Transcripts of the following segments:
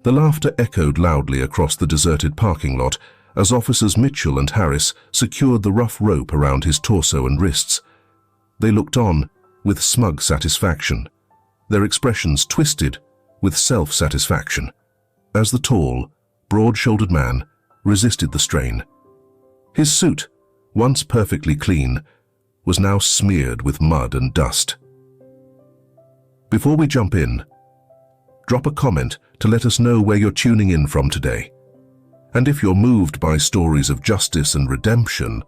The laughter echoed loudly across the deserted parking lot as Officers Mitchell and Harris secured the rough rope around his torso and wrists. They looked on with smug satisfaction, their expressions twisted with self-satisfaction, as the tall, broad-shouldered man resisted the strain. His suit, once perfectly clean, was now smeared with mud and dust. Before we jump in, drop a comment to let us know where you're tuning in from today. And if you're moved by stories of justice and redemption,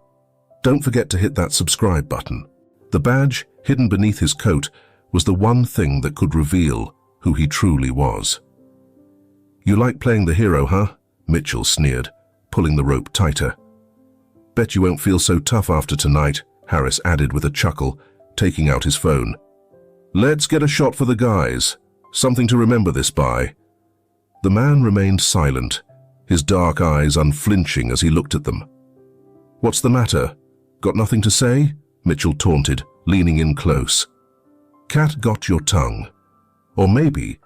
don't forget to hit that subscribe button. The badge hidden beneath his coat was the one thing that could reveal who he truly was. "You like playing the hero, huh?" Mitchell sneered, pulling the rope tighter. "Bet you won't feel so tough after tonight," Harris added with a chuckle, taking out his phone. "Let's get a shot for the guys. Something to remember this by." The man remained silent, his dark eyes unflinching as he looked at them. "What's the matter? Got nothing to say?" Mitchell taunted, leaning in close. "Cat got your tongue. Or maybe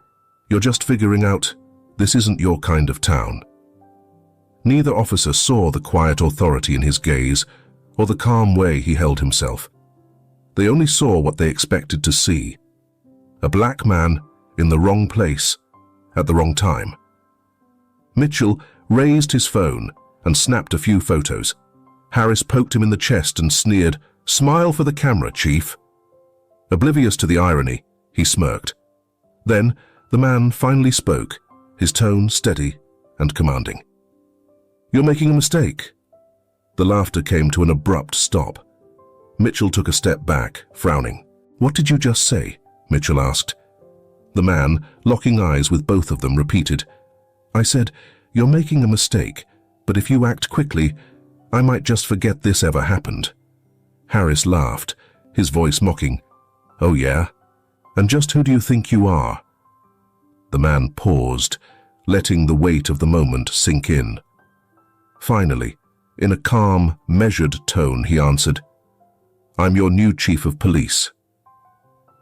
you're just figuring out this isn't your kind of town." Neither officer saw the quiet authority in his gaze or the calm way he held himself. They only saw what they expected to see: a black man in the wrong place at the wrong time. Mitchell raised his phone and snapped a few photos. Harris poked him in the chest and sneered, "Smile for the camera, Chief." Oblivious to the irony, he smirked. Then the man finally spoke, his tone steady and commanding. "You're making a mistake." The laughter came to an abrupt stop. Mitchell took a step back, frowning. "What did you just say?" Mitchell asked. The man, locking eyes with both of them, repeated, "I said, you're making a mistake, but if you act quickly, I might just forget this ever happened." Harris laughed, his voice mocking. "Oh yeah? And just who do you think you are?" The man paused, letting the weight of the moment sink in. Finally, in a calm, measured tone, he answered, "I'm your new chief of police."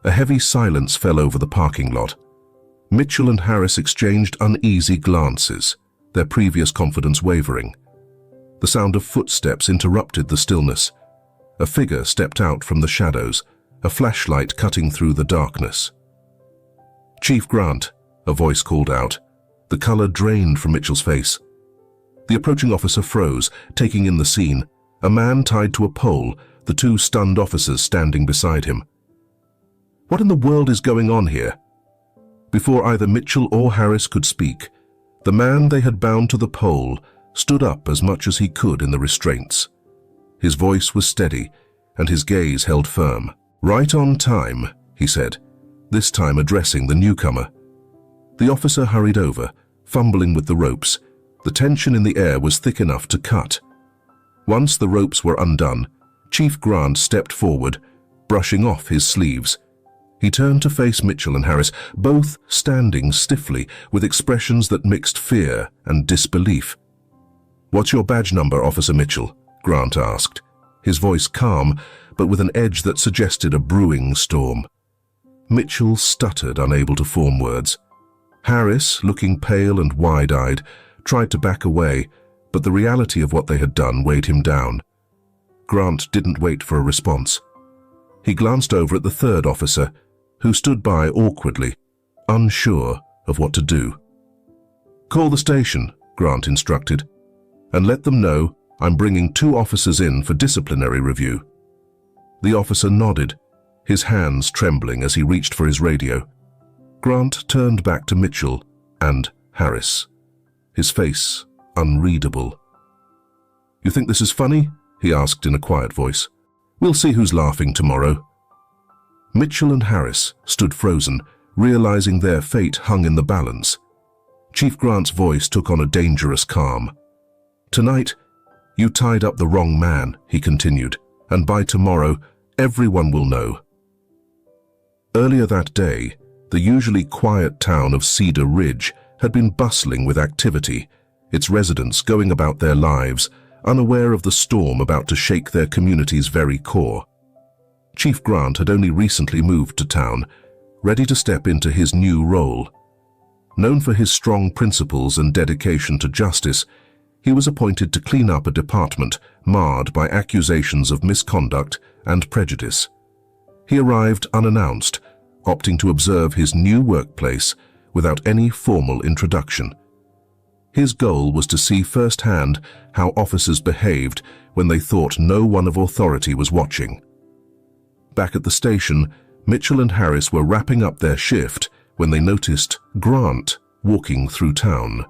A heavy silence fell over the parking lot. Mitchell and Harris exchanged uneasy glances, their previous confidence wavering. The sound of footsteps interrupted the stillness. A figure stepped out from the shadows, a flashlight cutting through the darkness. "Chief Grant," a voice called out. The color drained from Mitchell's face. The approaching officer froze, taking in the scene, a man tied to a pole, the two stunned officers standing beside him. What in the world is going on here? Before either Mitchell or Harris could speak, the man they had bound to the pole stood up as much as he could in the restraints. His voice was steady, and his gaze held firm. "Right on time," he said, this time addressing the newcomer. The officer hurried over, fumbling with the ropes. The tension in the air was thick enough to cut. Once the ropes were undone, Chief Grant stepped forward, brushing off his sleeves. He turned to face Mitchell and Harris, both standing stiffly with expressions that mixed fear and disbelief. "What's your badge number, Officer Mitchell?" Grant asked, his voice calm, but with an edge that suggested a brewing storm. Mitchell stuttered, unable to form words. Harris, looking pale and wide-eyed, tried to back away, but the reality of what they had done weighed him down. Grant didn't wait for a response. He glanced over at the third officer, who stood by awkwardly, unsure of what to do. "Call the station," Grant instructed, "and let them know I'm bringing 2 officers in for disciplinary review." The officer nodded, his hands trembling as he reached for his radio. Grant turned back to Mitchell and Harris, his face unreadable. "You think this is funny?" he asked in a quiet voice. "We'll see who's laughing tomorrow." Mitchell and Harris stood frozen, realizing their fate hung in the balance. Chief Grant's voice took on a dangerous calm. "Tonight, you tied up the wrong man," he continued, "and by tomorrow, everyone will know." Earlier that day, the usually quiet town of Cedar Ridge had been bustling with activity, its residents going about their lives, unaware of the storm about to shake their community's very core. Chief Grant had only recently moved to town, ready to step into his new role. Known for his strong principles and dedication to justice, he was appointed to clean up a department marred by accusations of misconduct and prejudice. He arrived unannounced, opting to observe his new workplace without any formal introduction. His goal was to see firsthand how officers behaved when they thought no one of authority was watching. Back at the station, Mitchell and Harris were wrapping up their shift when they noticed Grant walking through town.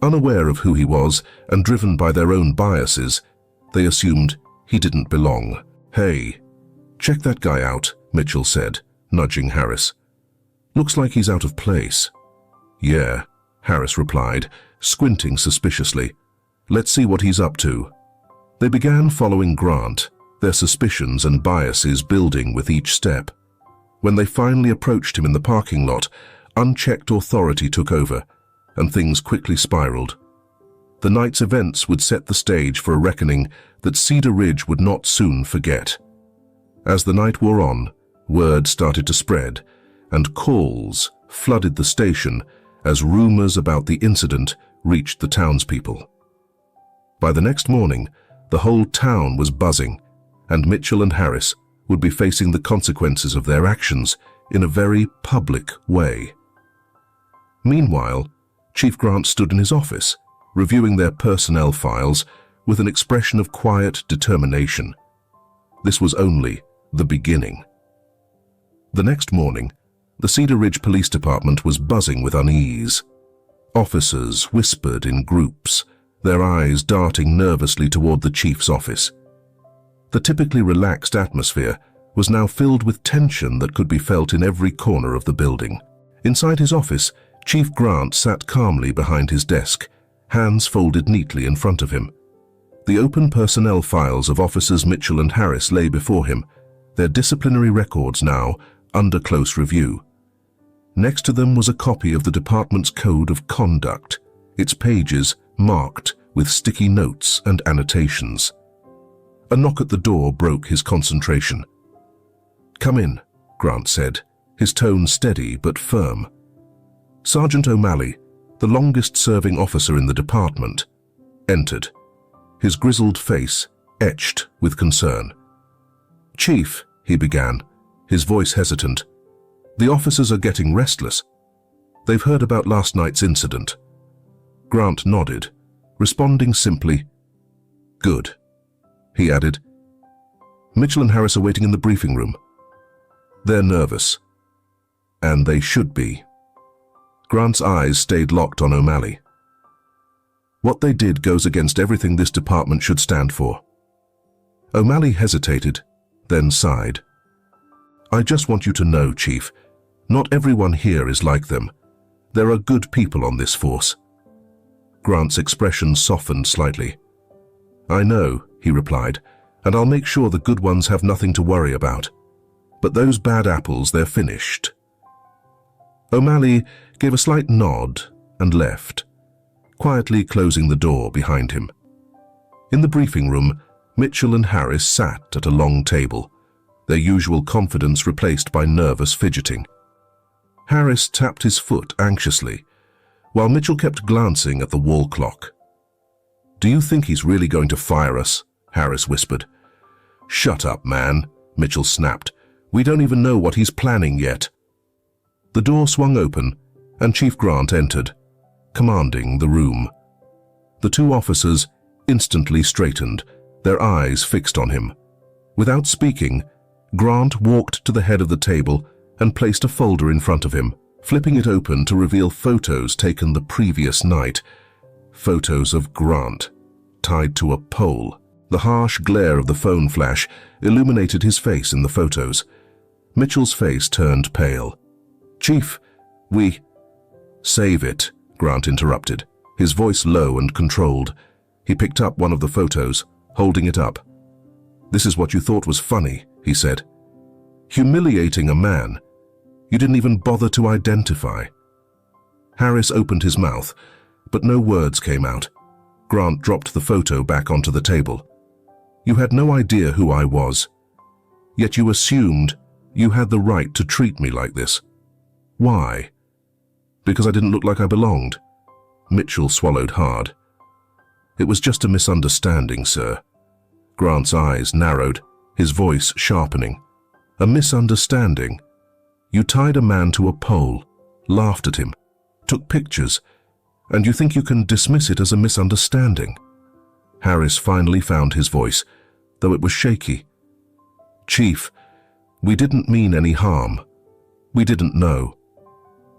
Unaware of who he was and driven by their own biases, they assumed he didn't belong. "Hey, check that guy out," Mitchell said, nudging Harris. "Looks like he's out of place." "Yeah," Harris replied, squinting suspiciously. "Let's see what he's up to." They began following Grant, their suspicions and biases building with each step. When they finally approached him in the parking lot, unchecked authority took over, and things quickly spiraled. The night's events would set the stage for a reckoning that Cedar Ridge would not soon forget. As the night wore on, word started to spread, and calls flooded the station as rumors about the incident reached the townspeople. By the next morning, the whole town was buzzing, and Mitchell and Harris would be facing the consequences of their actions in a very public way. Meanwhile, Chief Grant stood in his office, reviewing their personnel files with an expression of quiet determination. This was only the beginning. The next morning, the Cedar Ridge Police Department was buzzing with unease. Officers whispered in groups, their eyes darting nervously toward the chief's office. The typically relaxed atmosphere was now filled with tension that could be felt in every corner of the building. Inside his office, Chief Grant sat calmly behind his desk, hands folded neatly in front of him. The open personnel files of Officers Mitchell and Harris lay before him, their disciplinary records now under close review. Next to them was a copy of the department's Code of Conduct, its pages marked with sticky notes and annotations. A knock at the door broke his concentration. "Come in," Grant said, his tone steady but firm. Sergeant O'Malley, the longest-serving officer in the department, entered, his grizzled face etched with concern. "Chief," he began, his voice hesitant, "the officers are getting restless. They've heard about last night's incident." Grant nodded, responding simply, "Good." He added, "Mitchell and Harris are waiting in the briefing room. They're nervous. And they should be." Grant's eyes stayed locked on O'Malley. "What they did goes against everything this department should stand for." O'Malley hesitated, then sighed. "I just want you to know, Chief, not everyone here is like them. There are good people on this force." Grant's expression softened slightly. "I know," he replied, "and I'll make sure the good ones have nothing to worry about. But those bad apples, they're finished." O'Malley gave a slight nod and left, quietly closing the door behind him. In the briefing room, Mitchell and Harris sat at a long table, their usual confidence replaced by nervous fidgeting. Harris tapped his foot anxiously, while Mitchell kept glancing at the wall clock. "Do you think he's really going to fire us?" Harris whispered. "Shut up, man," Mitchell snapped. "We don't even know what he's planning yet." The door swung open, and Chief Grant entered, commanding the room. The two officers instantly straightened, their eyes fixed on him. Without speaking, Grant walked to the head of the table and placed a folder in front of him, flipping it open to reveal photos taken the previous night. Photos of Grant, tied to a pole. The harsh glare of the phone flash illuminated his face in the photos. Mitchell's face turned pale. "Chief, we—" "Save it," Grant interrupted, his voice low and controlled. He picked up one of the photos, holding it up. "This is what you thought was funny," he said. "Humiliating a man you didn't even bother to identify." Harris opened his mouth, but no words came out. Grant dropped the photo back onto the table. "You had no idea who I was. Yet you assumed you had the right to treat me like this. Why?" Because I didn't look like I belonged. Mitchell swallowed hard. It was just a misunderstanding, sir. Grant's eyes narrowed, his voice sharpening. A misunderstanding? You tied a man to a pole, laughed at him, took pictures, and you think you can dismiss it as a misunderstanding? Harris finally found his voice, though it was shaky. Chief, we didn't mean any harm. We didn't know.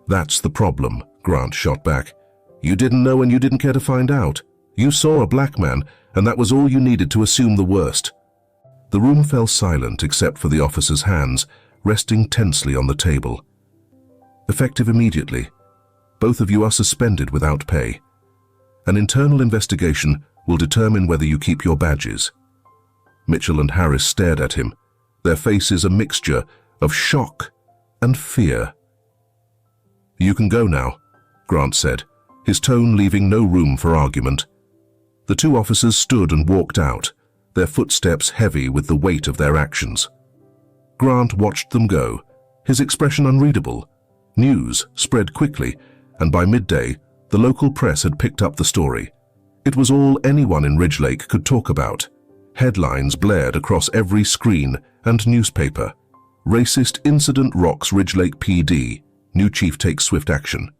That's the problem, Grant shot back. You didn't know and you didn't care to find out. You saw a black man, and that was all you needed to assume the worst. The room fell silent except for the officer's hands, resting tensely on the table. Effective immediately. Both of you are suspended without pay. An internal investigation will determine whether you keep your badges. Mitchell and Harris stared at him, their faces a mixture of shock and fear. You can go now, Grant said, his tone leaving no room for argument. The two officers stood and walked out, their footsteps heavy with the weight of their actions. Grant watched them go, his expression unreadable. News spread quickly, and by midday, the local press had picked up the story. It was all anyone in Ridge Lake could talk about. Headlines blared across every screen and newspaper. Racist incident rocks Ridge Lake PD. New chief takes swift action.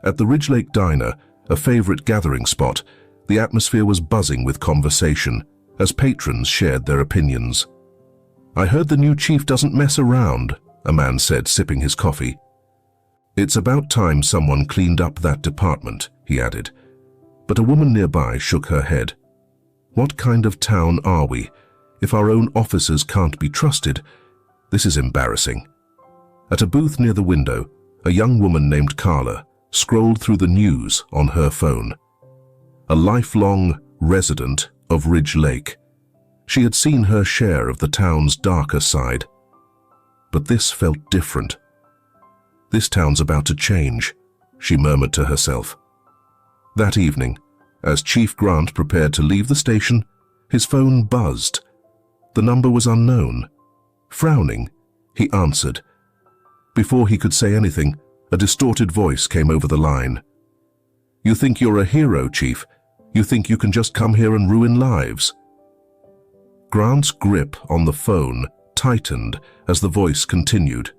At the Ridge Lake Diner, a favorite gathering spot, the atmosphere was buzzing with conversation as patrons shared their opinions. I heard the new chief doesn't mess around, a man said, sipping his coffee. It's about time someone cleaned up that department, he added. But a woman nearby shook her head. What kind of town are we? If our own officers can't be trusted, this is embarrassing. At a booth near the window, a young woman named Carla scrolled through the news on her phone. A lifelong resident of Ridge Lake. She had seen her share of the town's darker side. But this felt different. This town's about to change, she murmured to herself. That evening, as Chief Grant prepared to leave the station, his phone buzzed. The number was unknown. Frowning, he answered. Before he could say anything, a distorted voice came over the line. You think you're a hero, Chief? You think you can just come here and ruin lives? Grant's grip on the phone tightened as the voice continued.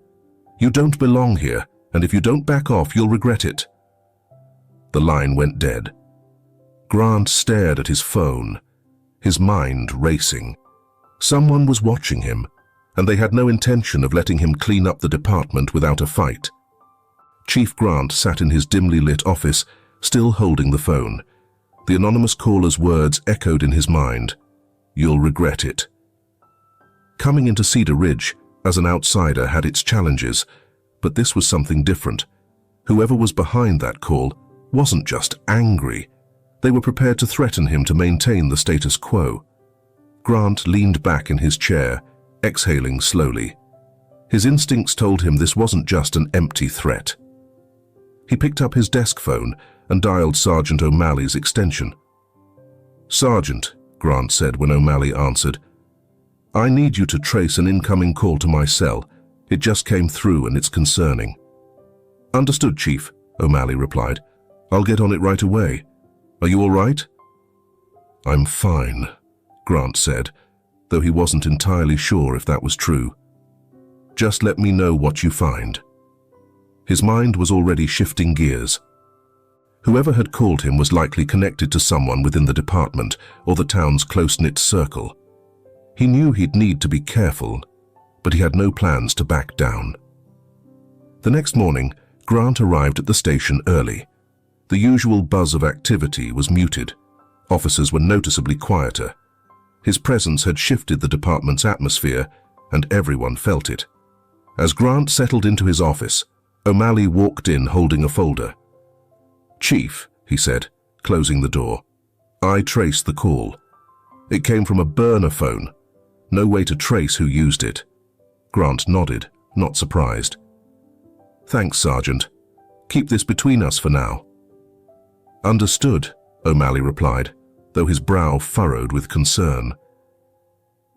You don't belong here, and if you don't back off, you'll regret it. The line went dead. Grant stared at his phone, his mind racing. Someone was watching him, and they had no intention of letting him clean up the department without a fight. Chief Grant sat in his dimly lit office, still holding the phone. The anonymous caller's words echoed in his mind. You'll regret it. Coming into Cedar Ridge as an outsider had its challenges, but this was something different. Whoever was behind that call wasn't just angry. They were prepared to threaten him to maintain the status quo. Grant leaned back in his chair, exhaling slowly. His instincts told him this wasn't just an empty threat. He picked up his desk phone and dialed Sergeant O'Malley's extension. Sergeant, Grant said when O'Malley answered, I need you to trace an incoming call to my cell. It just came through and it's concerning. Understood, Chief, O'Malley replied. I'll get on it right away. Are you all right? I'm fine, Grant said, though he wasn't entirely sure if that was true. Just let me know what you find. His mind was already shifting gears. Whoever had called him was likely connected to someone within the department or the town's close-knit circle. He knew he'd need to be careful, but he had no plans to back down. The next morning, Grant arrived at the station early. The usual buzz of activity was muted. Officers were noticeably quieter. His presence had shifted the department's atmosphere, and everyone felt it. As Grant settled into his office, O'Malley walked in holding a folder. Chief, he said, closing the door. I traced the call. It came from a burner phone. No way to trace who used it. Grant nodded, not surprised. Thanks, Sergeant. Keep this between us for now. Understood, O'Malley replied, though his brow furrowed with concern.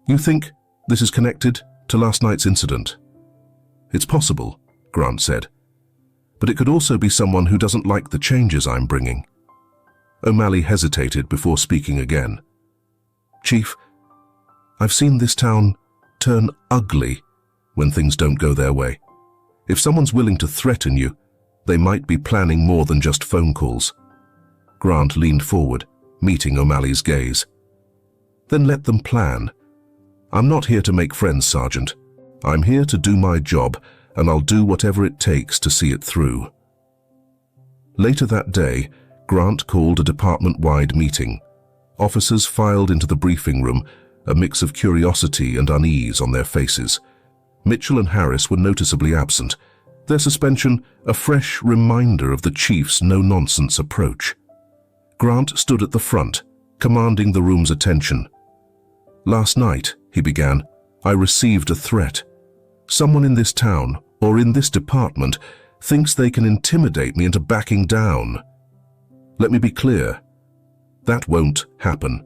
You think this is connected to last night's incident? It's possible, Grant said. but it could also be someone who doesn't like the changes I'm bringing. O'Malley hesitated before speaking again. Chief, I've seen this town turn ugly when things don't go their way. If someone's willing to threaten you, they might be planning more than just phone calls. Grant leaned forward, meeting O'Malley's gaze. Then let them plan. I'm not here to make friends, Sergeant. I'm here to do my job, and I'll do whatever it takes to see it through. Later that day, Grant called a department-wide meeting. Officers filed into the briefing room, a mix of curiosity and unease on their faces. Mitchell and Harris were noticeably absent, their suspension a fresh reminder of the chief's no-nonsense approach. Grant stood at the front, commanding the room's attention. Last night, he began, I received a threat. Someone in this town, or in this department, thinks they can intimidate me into backing down. Let me be clear. That won't happen.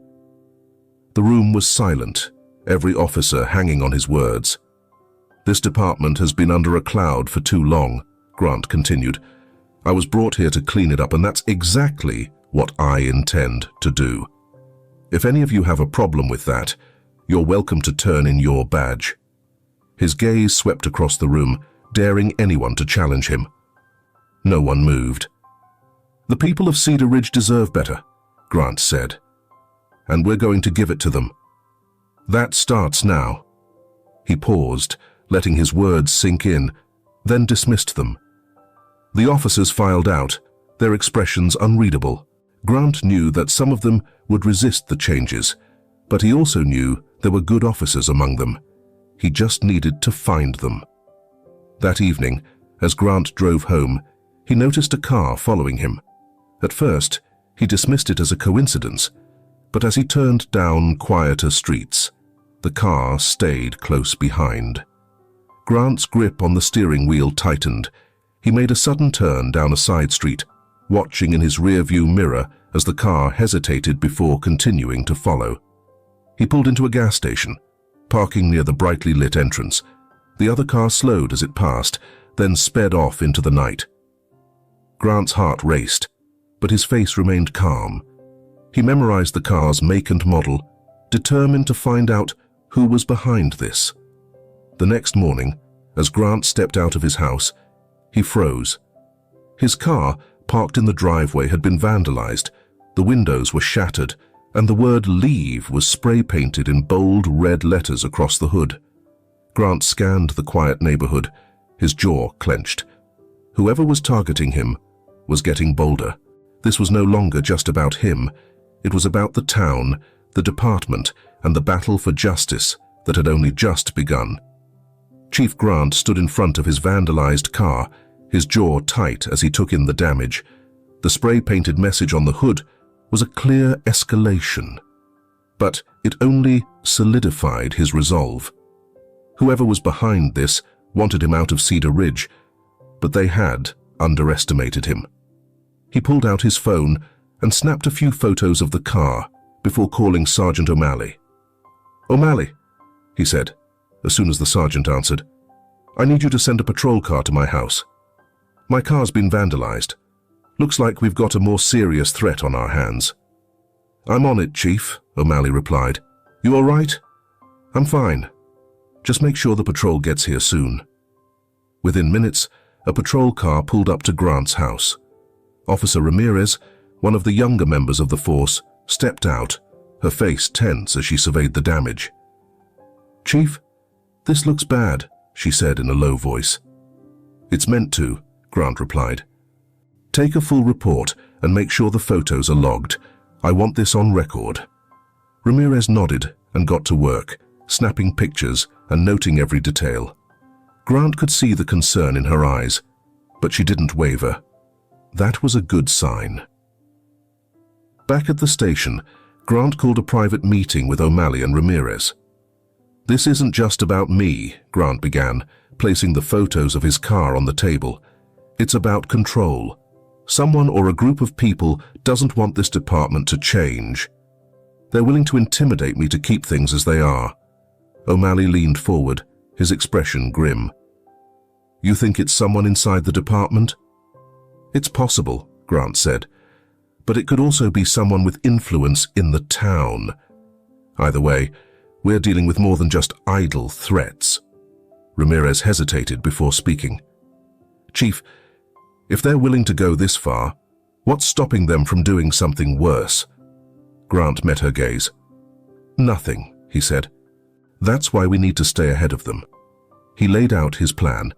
The room was silent, every officer hanging on his words. This department has been under a cloud for too long, Grant continued. I was brought here to clean it up, and that's exactly what I intend to do. If any of you have a problem with that, you're welcome to turn in your badge. His gaze swept across the room, daring anyone to challenge him. No one moved. The people of Cedar Ridge deserve better, Grant said. And we're going to give it to them. That starts now. He paused, letting his words sink in, then dismissed them. The officers filed out, their expressions unreadable. Grant knew that some of them would resist the changes, but he also knew there were good officers among them. He just needed to find them. That evening, as Grant drove home, he noticed a car following him. At first, he dismissed it as a coincidence, but as he turned down quieter streets, the car stayed close behind. Grant's grip on the steering wheel tightened. He made a sudden turn down a side street, watching in his rear-view mirror as the car hesitated before continuing to follow. He pulled into a gas station, parking near the brightly lit entrance. The other car slowed as it passed, then sped off into the night. Grant's heart raced, but his face remained calm. He memorized the car's make and model, determined to find out who was behind this. The next morning, as Grant stepped out of his house, he froze. His car, parked in the driveway, had been vandalized. The windows were shattered, and the word "Leave" was spray-painted in bold red letters across the hood. Grant scanned the quiet neighborhood, his jaw clenched. Whoever was targeting him was getting bolder. This was no longer just about him. It was about the town, the department, and the battle for justice that had only just begun. Chief Grant stood in front of his vandalized car, his jaw tight as he took in the damage. The spray-painted message on the hood was a clear escalation, but it only solidified his resolve. Whoever was behind this wanted him out of Cedar Ridge, but they had underestimated him. He pulled out his phone and snapped a few photos of the car before calling Sergeant O'Malley. "O'Malley," he said, as soon as the sergeant answered, "I need you to send a patrol car to my house. My car's been vandalized. Looks like we've got a more serious threat on our hands." "I'm on it, Chief," O'Malley replied. "You all right?" "I'm fine. Just make sure the patrol gets here soon." Within minutes, a patrol car pulled up to Grant's house. Officer Ramirez, one of the younger members of the force, stepped out, her face tense as she surveyed the damage. "Chief, this looks bad," she said in a low voice. "It's meant to," Grant replied. "Take a full report and make sure the photos are logged. I want this on record." Ramirez nodded and got to work, snapping pictures and noting every detail. Grant could see the concern in her eyes, but she didn't waver. That was a good sign. Back at the station, Grant called a private meeting with O'Malley and Ramirez. "This isn't just about me," Grant began, placing the photos of his car on the table. "It's about control. Someone or a group of people doesn't want this department to change. They're willing to intimidate me to keep things as they are." O'Malley leaned forward, his expression grim. "You think it's someone inside the department?" It's possible, Grant said, but it could also be someone with influence in the town. Either way, we're dealing with more than just idle threats. Ramirez hesitated before speaking. Chief, if they're willing to go this far, what's stopping them from doing something worse? Grant met her gaze. Nothing, he said. That's why we need to stay ahead of them. He laid out his plan.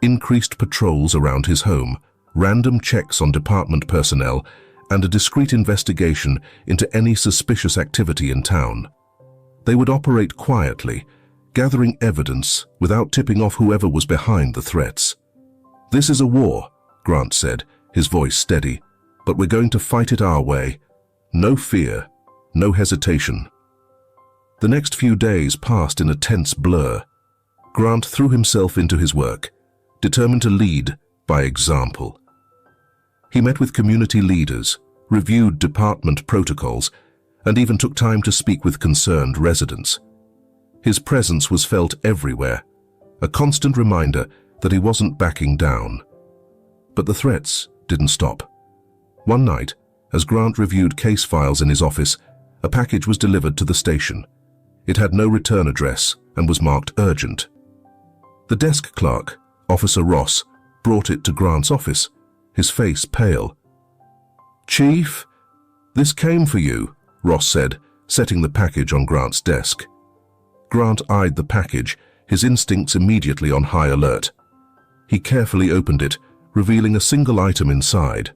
Increased patrols around his home, random checks on department personnel, and a discreet investigation into any suspicious activity in town. They would operate quietly, gathering evidence without tipping off whoever was behind the threats. This is a war, Grant said, his voice steady, but we're going to fight it our way. No fear, no hesitation. The next few days passed in a tense blur. Grant threw himself into his work, determined to lead by example. He met with community leaders, reviewed department protocols, and even took time to speak with concerned residents. His presence was felt everywhere, a constant reminder that he wasn't backing down. But the threats didn't stop. One night, as Grant reviewed case files in his office, a package was delivered to the station. It had no return address and was marked urgent. The desk clerk, Officer Ross, brought it to Grant's office, his face pale. "Chief, this came for you," Ross said, setting the package on Grant's desk. Grant eyed the package, his instincts immediately on high alert. He carefully opened it, revealing a single item inside.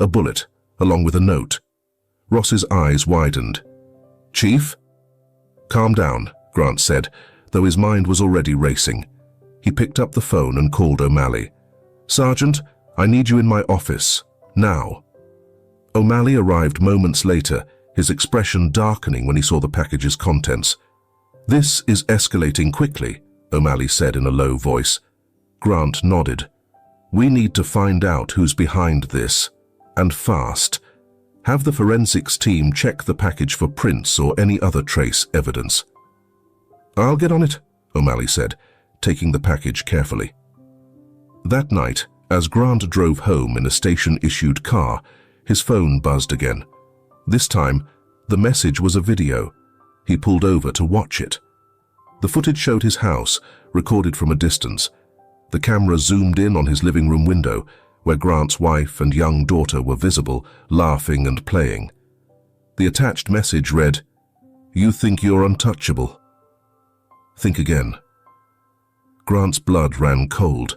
A bullet, along with a note. Ross's eyes widened. "Chief?" "Calm down," Grant said, though his mind was already racing. He picked up the phone and called O'Malley. "Sergeant, I need you in my office, now." O'Malley arrived moments later, his expression darkening when he saw the package's contents. "This is escalating quickly," O'Malley said in a low voice. Grant nodded. "We need to find out who's behind this, and fast. Have the forensics team check the package for prints or any other trace evidence." "I'll get on it," O'Malley said, taking the package carefully. That night, as Grant drove home in a station-issued car, his phone buzzed again. This time, the message was a video. He pulled over to watch it. The footage showed his house, recorded from a distance. The camera zoomed in on his living room window, where Grant's wife and young daughter were visible, laughing and playing. The attached message read, "You think you're untouchable? Think again." Grant's blood ran cold.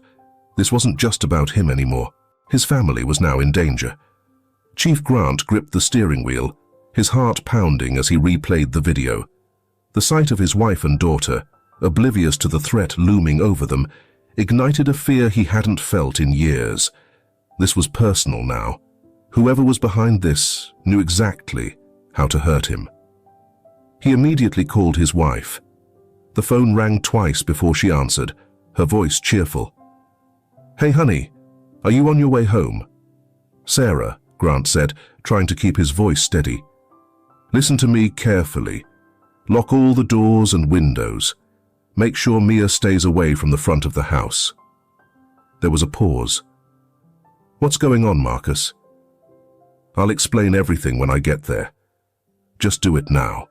This wasn't just about him anymore. His family was now in danger. Chief Grant gripped the steering wheel, his heart pounding as he replayed the video. The sight of his wife and daughter, oblivious to the threat looming over them, ignited a fear he hadn't felt in years. This was personal now. Whoever was behind this knew exactly how to hurt him. He immediately called his wife. The phone rang twice before she answered, her voice cheerful. "Hey, honey, are you on your way home?" "Sarah," Grant said, trying to keep his voice steady. "Listen to me carefully. Lock all the doors and windows. Make sure Mia stays away from the front of the house." There was a pause. "What's going on, Marcus?" "I'll explain everything when I get there. Just do it now."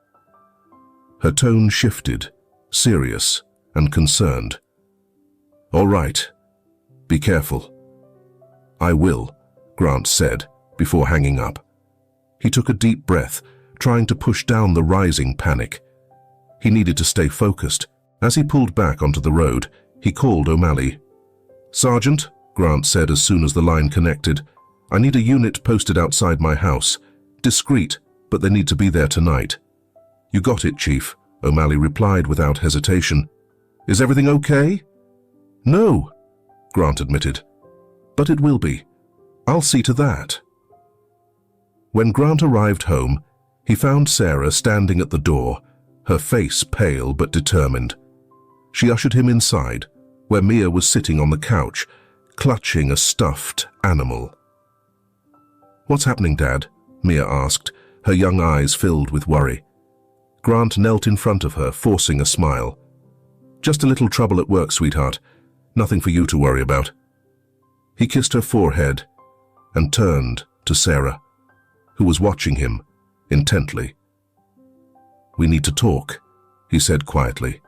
Her tone shifted, serious and concerned. "All right. Be careful." "I will," Grant said, before hanging up. He took a deep breath, trying to push down the rising panic. He needed to stay focused. As he pulled back onto the road, he called O'Malley. "Sergeant," Grant said as soon as the line connected, "I need a unit posted outside my house. Discreet, but they need to be there tonight." "You got it, Chief," O'Malley replied without hesitation. "Is everything okay?" "No," Grant admitted. "But it will be. I'll see to that." When Grant arrived home, he found Sarah standing at the door, her face pale but determined. She ushered him inside, where Mia was sitting on the couch, clutching a stuffed animal. "What's happening, Dad?" Mia asked, her young eyes filled with worry. Grant knelt in front of her, forcing a smile. "Just a little trouble at work, sweetheart. Nothing for you to worry about." He kissed her forehead, and turned to Sarah, who was watching him intently. "We need to talk," he said quietly.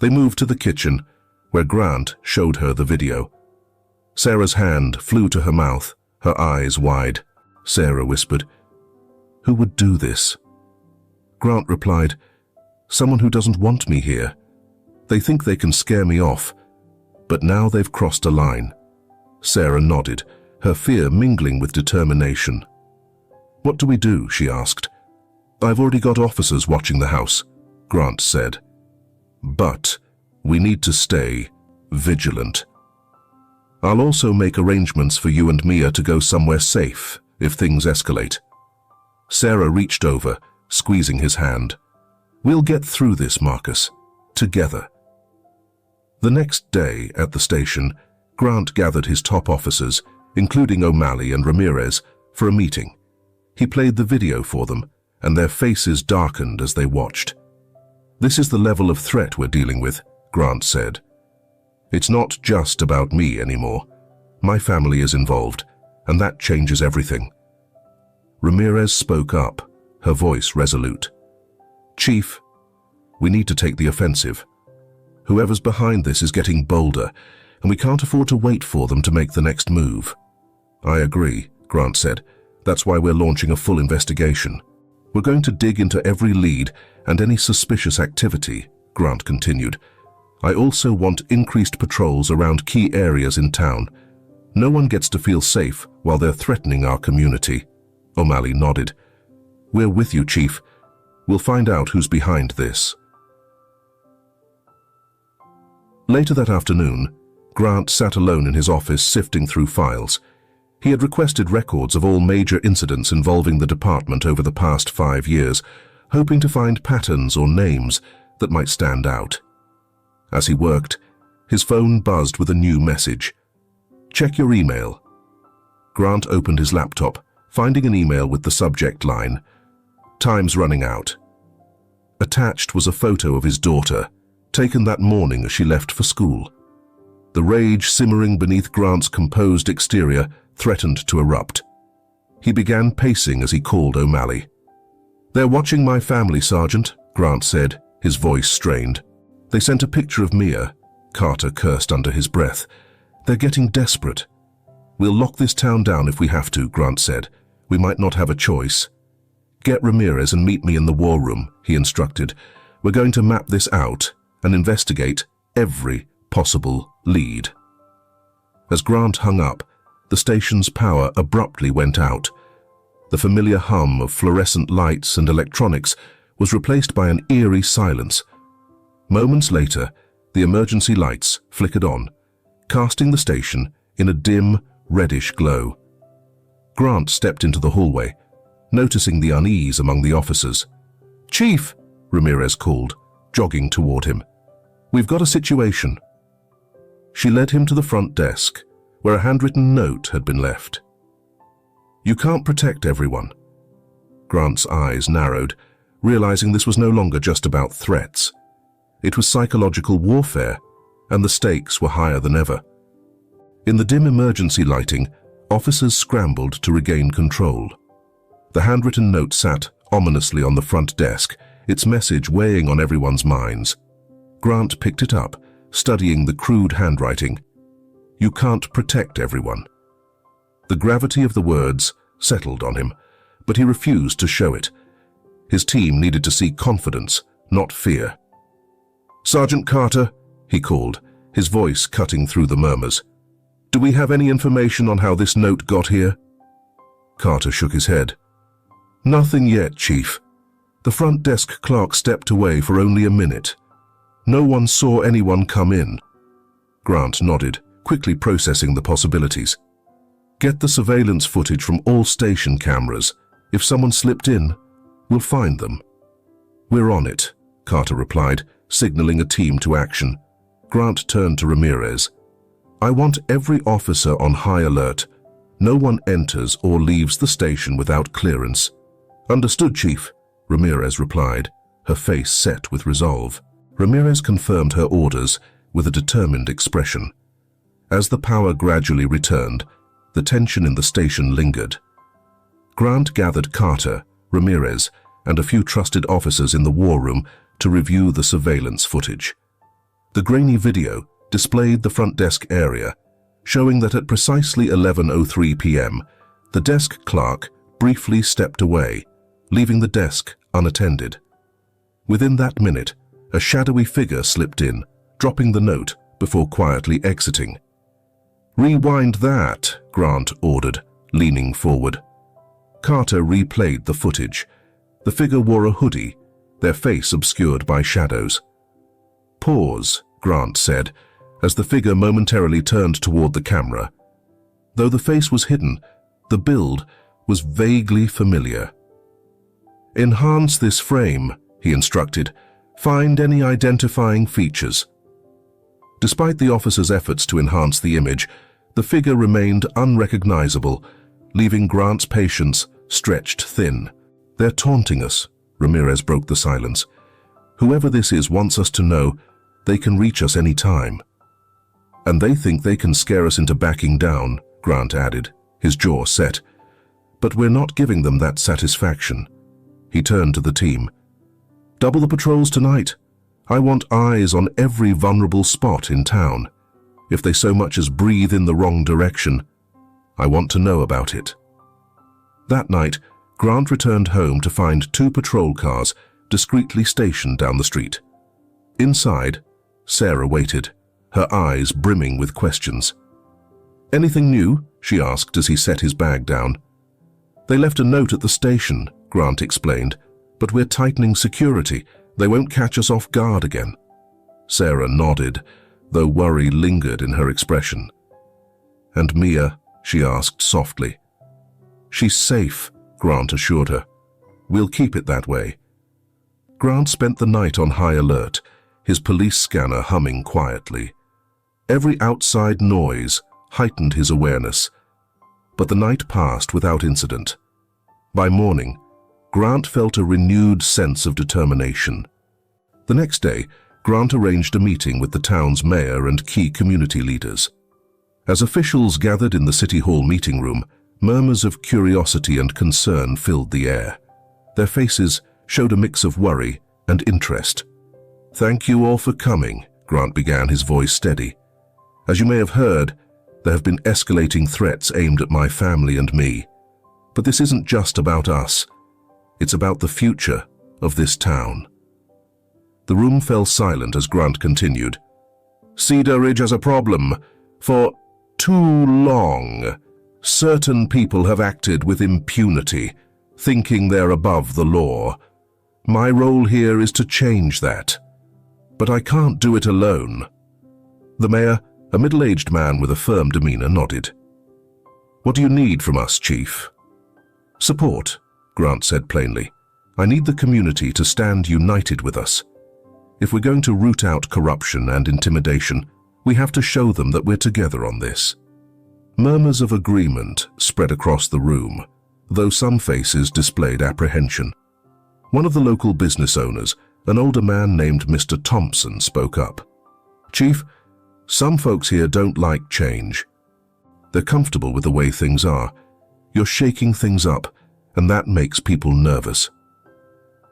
They moved to the kitchen, where Grant showed her the video. Sarah's hand flew to her mouth, her eyes wide. Sarah whispered, "Who would do this?" Grant replied, "Someone who doesn't want me here. They think they can scare me off, but now they've crossed a line." Sarah nodded, her fear mingling with determination. "What do we do?" she asked. "I've already got officers watching the house," Grant said. "But we need to stay vigilant. I'll also make arrangements for you and Mia to go somewhere safe if things escalate." Sarah reached over, squeezing his hand. "We'll get through this, Marcus, together." The next day at the station, Grant gathered his top officers, including O'Malley and Ramirez, for a meeting. He played the video for them, and their faces darkened as they watched. "This is the level of threat we're dealing with," Grant said. "It's not just about me anymore. My family is involved, and that changes everything." Ramirez spoke up, her voice resolute. "Chief, we need to take the offensive. Whoever's behind this is getting bolder, and we can't afford to wait for them to make the next move." "I agree," Grant said. "That's why we're launching a full investigation. We're going to dig into every lead and any suspicious activity," Grant continued. "I also want increased patrols around key areas in town. No one gets to feel safe while they're threatening our community." O'Malley nodded. "We're with you, Chief. We'll find out who's behind this." Later that afternoon, Grant sat alone in his office sifting through files. He had requested records of all major incidents involving the department over the past 5 years, hoping to find patterns or names that might stand out. As he worked, his phone buzzed with a new message. "Check your email." Grant opened his laptop, finding an email with the subject line, "Time's running out." Attached was a photo of his daughter, taken that morning as she left for school. The rage simmering beneath Grant's composed exterior threatened to erupt. He began pacing as he called O'Malley. "They're watching my family, Sergeant," Grant said, his voice strained. "They sent a picture of Mia," Carter cursed under his breath. "They're getting desperate." "We'll lock this town down if we have to," Grant said. "We might not have a choice." "Get Ramirez and meet me in the war room," he instructed. "We're going to map this out and investigate every possible lead." As Grant hung up, the station's power abruptly went out. The familiar hum of fluorescent lights and electronics was replaced by an eerie silence. Moments later, the emergency lights flickered on, casting the station in a dim, reddish glow. Grant stepped into the hallway, noticing the unease among the officers. "Chief," Ramirez called, jogging toward him. "We've got a situation." She led him to the front desk, where a handwritten note had been left. "You can't protect everyone." Grant's eyes narrowed, realizing this was no longer just about threats. It was psychological warfare, and the stakes were higher than ever. In the dim emergency lighting, officers scrambled to regain control. The handwritten note sat ominously on the front desk, its message weighing on everyone's minds. Grant picked it up, studying the crude handwriting. "You can't protect everyone." The gravity of the words settled on him, but he refused to show it. His team needed to see confidence, not fear. "Sergeant Carter," he called, his voice cutting through the murmurs. "Do we have any information on how this note got here?" Carter shook his head. "Nothing yet, Chief. The front desk clerk stepped away for only a minute. No one saw anyone come in." Grant nodded, quickly processing the possibilities. "Get the surveillance footage from all station cameras. If someone slipped in, we'll find them." "We're on it," Carter replied, signaling a team to action. Grant turned to Ramirez. "I want every officer on high alert. No one enters or leaves the station without clearance." "Understood, Chief," Ramirez replied, her face set with resolve. Ramirez confirmed her orders with a determined expression. As the power gradually returned, The tension in the station lingered. Grant gathered Carter, Ramirez, and a few trusted officers in the war room to review the surveillance footage. The grainy video displayed the front desk area, showing that at precisely 11:03 p.m., the desk clerk briefly stepped away, leaving the desk unattended. Within that minute, a shadowy figure slipped in, dropping the note before quietly exiting. "Rewind that," Grant ordered, leaning forward. Carter replayed the footage. The figure wore a hoodie, their face obscured by shadows. "Pause," Grant said, as the figure momentarily turned toward the camera. Though the face was hidden, the build was vaguely familiar. "Enhance this frame," he instructed. "Find any identifying features." Despite the officer's efforts to enhance the image, the figure remained unrecognizable, leaving Grant's patience stretched thin. "They're taunting us," Ramirez broke the silence. "Whoever this is wants us to know they can reach us any time." "And they think they can scare us into backing down," Grant added, his jaw set. "But we're not giving them that satisfaction." He turned to the team. "Double the patrols tonight. I want eyes on every vulnerable spot in town. If they so much as breathe in the wrong direction, I want to know about it." That night, Grant returned home to find 2 patrol cars discreetly stationed down the street. Inside, Sarah waited, her eyes brimming with questions. "Anything new?" she asked as he set his bag down. "They left a note at the station," Grant explained, "but we're tightening security. They won't catch us off guard again." Sarah nodded, though worry lingered in her expression. "And Mia?" she asked softly. "She's safe," Grant assured her. "We'll keep it that way." Grant spent the night on high alert, his police scanner humming quietly. Every outside noise heightened his awareness, but the night passed without incident. By morning, Grant felt a renewed sense of determination. The next day, Grant arranged a meeting with the town's mayor and key community leaders. As officials gathered in the City Hall meeting room, murmurs of curiosity and concern filled the air. Their faces showed a mix of worry and interest. "Thank you all for coming," Grant began, his voice steady. "As you may have heard, there have been escalating threats aimed at my family and me. But this isn't just about us. It's about the future of this town." The room fell silent as Grant continued. "Cedar Ridge has a problem. For too long, certain people have acted with impunity, thinking they're above the law. My role here is to change that. But I can't do it alone." The mayor, a middle-aged man with a firm demeanor, nodded. "What do you need from us, Chief?" "Support," Grant said plainly. "I need the community to stand united with us. If we're going to root out corruption and intimidation, we have to show them that we're together on this." Murmurs of agreement spread across the room, though some faces displayed apprehension. One of the local business owners, an older man named Mr. Thompson, spoke up. "Chief, some folks here don't like change. They're comfortable with the way things are. You're shaking things up, and that makes people nervous."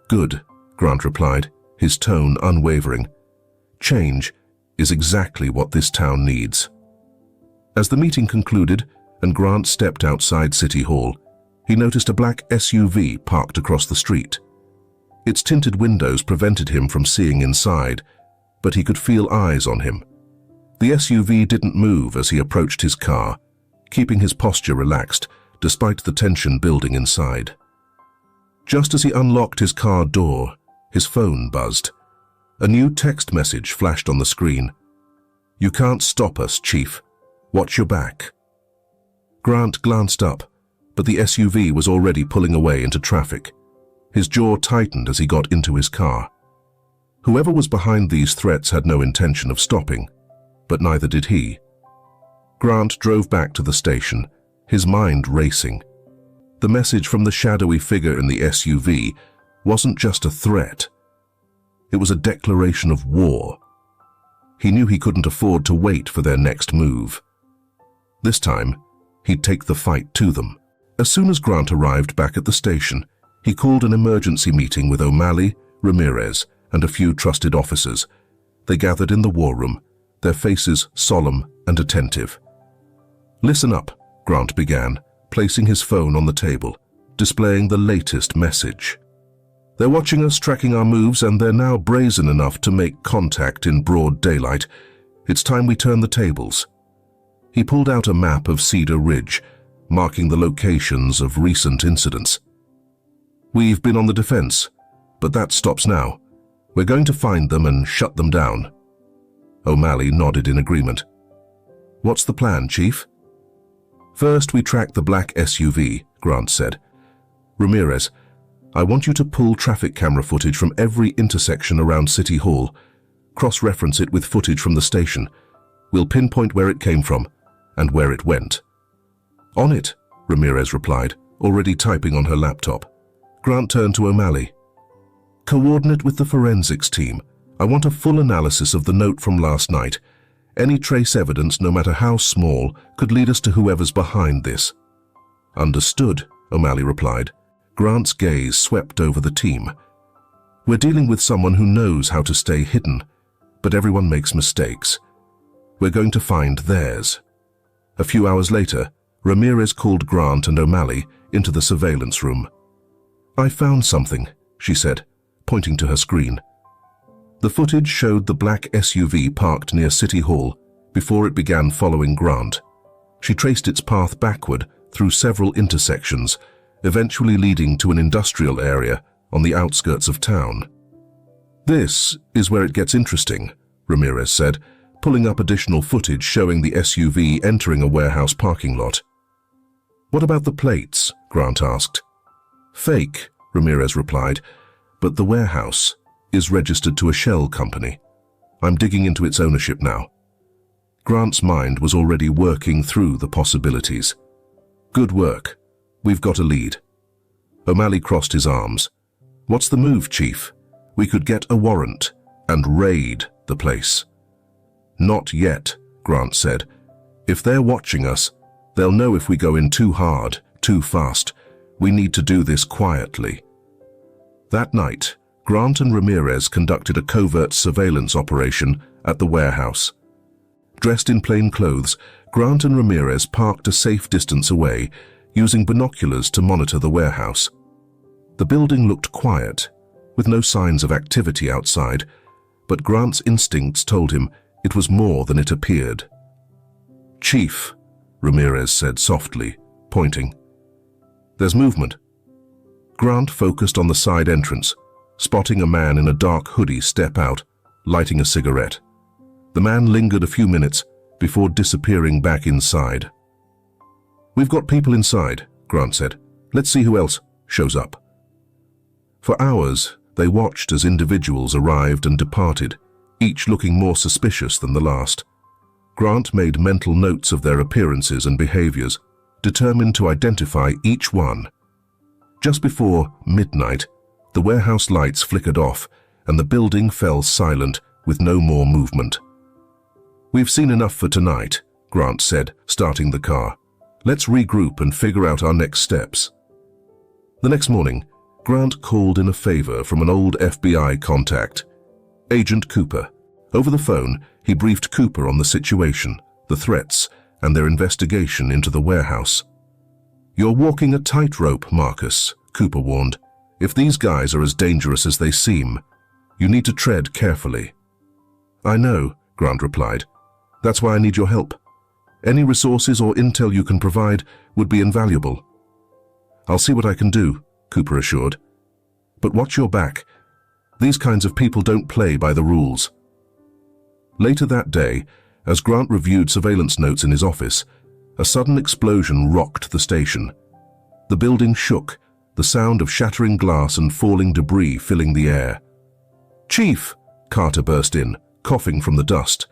"Good," Grant replied, his tone unwavering. "Change is exactly what this town needs." As the meeting concluded and Grant stepped outside City Hall, he noticed a black SUV parked across the street. Its tinted windows prevented him from seeing inside, but he could feel eyes on him. The SUV didn't move as he approached his car, keeping his posture relaxed despite the tension building inside. Just as he unlocked his car door, his phone buzzed. A new text message flashed on the screen. "You can't stop us, Chief. Watch your back." Grant glanced up, but the SUV was already pulling away into traffic. His jaw tightened as he got into his car. Whoever was behind these threats had no intention of stopping, but neither did he. Grant drove back to the station, his mind racing. The message from the shadowy figure in the SUV wasn't just a threat. It was a declaration of war. He knew he couldn't afford to wait for their next move. This time, he'd take the fight to them. As soon as Grant arrived back at the station, he called an emergency meeting with O'Malley, Ramirez, and a few trusted officers. They gathered in the war room, their faces solemn and attentive. "Listen up," Grant began, placing his phone on the table, displaying the latest message. "They're watching us, tracking our moves, and they're now brazen enough to make contact in broad daylight. It's time we turn the tables." He pulled out a map of Cedar Ridge, marking the locations of recent incidents. "We've been on the defense, but that stops now. We're going to find them and shut them down." O'Malley nodded in agreement. "What's the plan, Chief?" "First, we track the black SUV," Grant said. "Ramirez, I want you to pull traffic camera footage from every intersection around City Hall. Cross-reference it with footage from the station. We'll pinpoint where it came from and where it went." "On it," Ramirez replied, already typing on her laptop. Grant turned to O'Malley. "Coordinate with the forensics team. I want a full analysis of the note from last night. Any trace evidence, no matter how small, could lead us to whoever's behind this." "Understood," O'Malley replied. Grant's gaze swept over the team. "We're dealing with someone who knows how to stay hidden, but everyone makes mistakes. We're going to find theirs." A few hours later, Ramirez called Grant and O'Malley into the surveillance room. "I found something," she said, pointing to her screen. The footage showed the black SUV parked near City Hall before it began following Grant. She traced its path backward through several intersections, eventually leading to an industrial area on the outskirts of town. "This is where it gets interesting," Ramirez said, pulling up additional footage showing the SUV entering a warehouse parking lot. "What about the plates?" Grant asked. "Fake," Ramirez replied, "but the warehouse is registered to a shell company. I'm digging into its ownership now." Grant's mind was already working through the possibilities. "Good work. We've got a lead." O'Malley crossed his arms. "What's the move, Chief? We could get a warrant and raid the place." "Not yet," Grant said. "If they're watching us, they'll know if we go in too hard, too fast. We need to do this quietly." That night, Grant and Ramirez conducted a covert surveillance operation at the warehouse. Dressed in plain clothes, Grant and Ramirez parked a safe distance away, using binoculars to monitor the warehouse. The building looked quiet, with no signs of activity outside, but Grant's instincts told him it was more than it appeared. "Chief," Ramirez said softly, pointing. "There's movement." Grant focused on the side entrance, spotting a man in a dark hoodie step out, lighting a cigarette. The man lingered a few minutes before disappearing back inside. "We've got people inside," Grant said. "Let's see who else shows up." For hours, they watched as individuals arrived and departed, each looking more suspicious than the last. Grant made mental notes of their appearances and behaviors, determined to identify each one. Just before midnight, the warehouse lights flickered off and the building fell silent with no more movement. "We've seen enough for tonight," Grant said, starting the car. "Let's regroup and figure out our next steps." The next morning, Grant called in a favor from an old FBI contact, Agent Cooper. Over the phone, he briefed Cooper on the situation, the threats, and their investigation into the warehouse. "You're walking a tightrope, Marcus," Cooper warned. "If these guys are as dangerous as they seem, you need to tread carefully." "I know," Grant replied. "That's why I need your help. Any resources or intel you can provide would be invaluable." "I'll see what I can do," Cooper assured. "But watch your back. These kinds of people don't play by the rules." Later that day, as Grant reviewed surveillance notes in his office, a sudden explosion rocked the station. The building shook, the sound of shattering glass and falling debris filling the air. "Chief!" Carter burst in, coughing from the dust.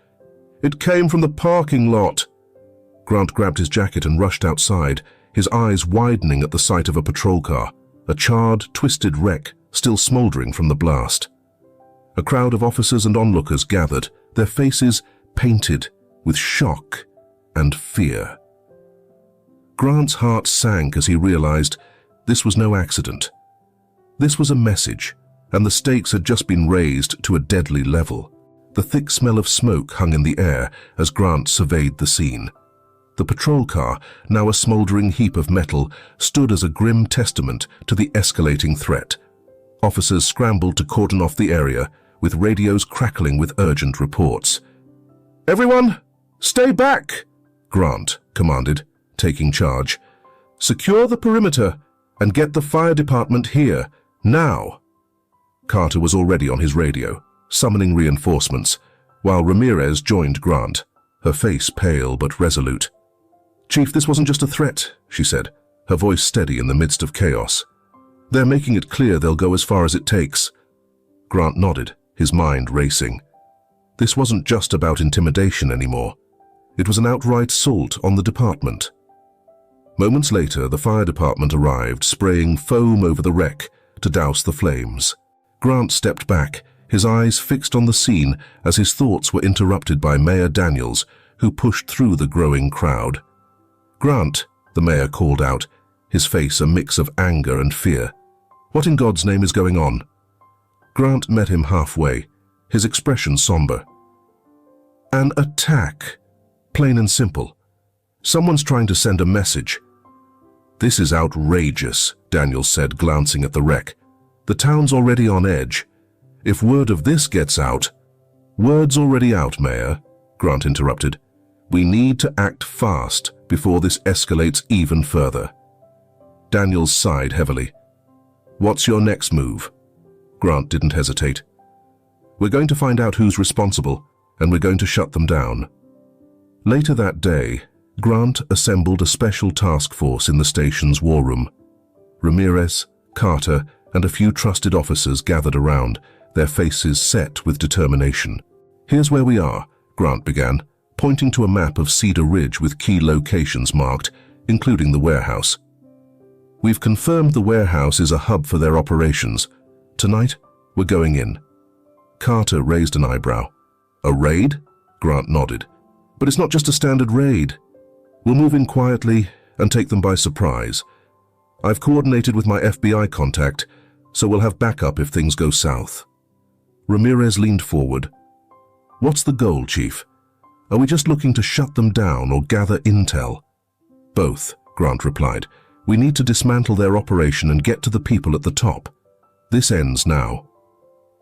"It came from the parking lot." Grant grabbed his jacket and rushed outside, his eyes widening at the sight of a patrol car, a charred, twisted wreck still smoldering from the blast. A crowd of officers and onlookers gathered, their faces painted with shock and fear. Grant's heart sank as he realized this was no accident. This was a message, and the stakes had just been raised to a deadly level. The thick smell of smoke hung in the air as Grant surveyed the scene. The patrol car, now a smoldering heap of metal, stood as a grim testament to the escalating threat. Officers scrambled to cordon off the area, with radios crackling with urgent reports. "Everyone, stay back!" Grant commanded, taking charge. "Secure the perimeter and get the fire department here, now." Carter was already on his radio, summoning reinforcements, while Ramirez joined Grant, her face pale but resolute. "Chief, this wasn't just a threat," she said, her voice steady in the midst of chaos. "They're making it clear they'll go as far as it takes." Grant nodded, his mind racing. This wasn't just about intimidation anymore. It was an outright assault on the department. Moments later, the fire department arrived, spraying foam over the wreck to douse the flames. Grant stepped back, his eyes fixed on the scene as his thoughts were interrupted by Mayor Daniels, who pushed through the growing crowd. "Grant," the mayor called out, his face a mix of anger and fear. "What in God's name is going on?" Grant met him halfway, his expression somber. "An attack. Plain and simple. Someone's trying to send a message." "This is outrageous," Daniels said, glancing at the wreck. "The town's already on edge. If word of this gets out—" "Word's already out, Mayor," Grant interrupted. "We need to act fast before this escalates even further." Daniels sighed heavily. "What's your next move?" Grant didn't hesitate. "We're going to find out who's responsible, and we're going to shut them down." Later that day, Grant assembled a special task force in the station's war room. Ramirez, Carter, and a few trusted officers gathered around, their faces set with determination. "Here's where we are," Grant began, pointing to a map of Cedar Ridge with key locations marked, including the warehouse. "We've confirmed the warehouse is a hub for their operations. Tonight, we're going in." Carter raised an eyebrow. "A raid?" Grant nodded. "But it's not just a standard raid. We'll move in quietly and take them by surprise. I've coordinated with my FBI contact, so we'll have backup if things go south." Ramirez leaned forward. "What's the goal, Chief? Are we just looking to shut them down or gather intel?" "Both," Grant replied. "We need to dismantle their operation and get to the people at the top. This ends now."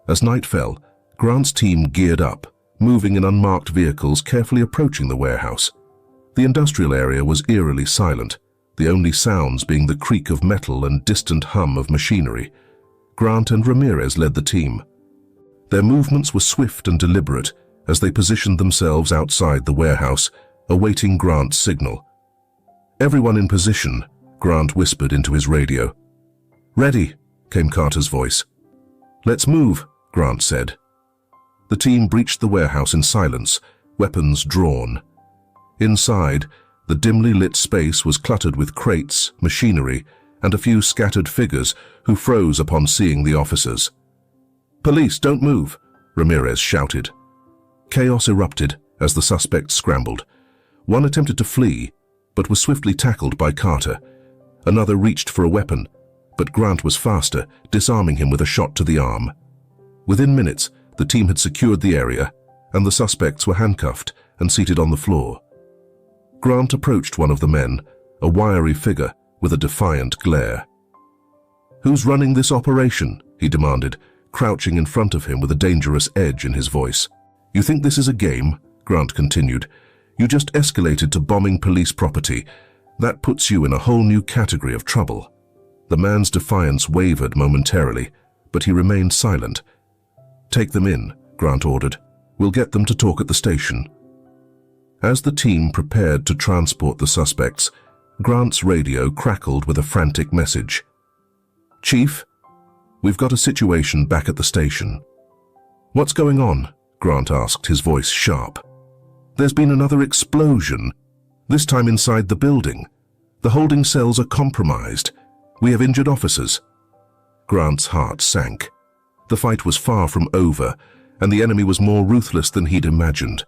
As night fell, Grant's team geared up, moving in unmarked vehicles, carefully approaching the warehouse. The industrial area was eerily silent, the only sounds being the creak of metal and distant hum of machinery. Grant and Ramirez led the team. Their movements were swift and deliberate as they positioned themselves outside the warehouse, awaiting Grant's signal. "Everyone in position," Grant whispered into his radio. "Ready," came Carter's voice. "Let's move," Grant said. The team breached the warehouse in silence, weapons drawn. Inside, the dimly lit space was cluttered with crates, machinery, and a few scattered figures who froze upon seeing the officers. "Police, don't move," Ramirez shouted. Chaos erupted as the suspects scrambled. One attempted to flee, but was swiftly tackled by Carter. Another reached for a weapon, but Grant was faster, disarming him with a shot to the arm. Within minutes, the team had secured the area, and the suspects were handcuffed and seated on the floor. Grant approached one of the men, a wiry figure with a defiant glare. "Who's running this operation?" he demanded, crouching in front of him with a dangerous edge in his voice. "You think this is a game?" Grant continued. "You just escalated to bombing police property. That puts you in a whole new category of trouble." The man's defiance wavered momentarily, but he remained silent. "Take them in," Grant ordered. "We'll get them to talk at the station." As the team prepared to transport the suspects, Grant's radio crackled with a frantic message. "Chief, we've got a situation back at the station." "What's going on?" Grant asked, his voice sharp. "There's been another explosion, this time inside the building. The holding cells are compromised. We have injured officers." Grant's heart sank. The fight was far from over, and the enemy was more ruthless than he'd imagined.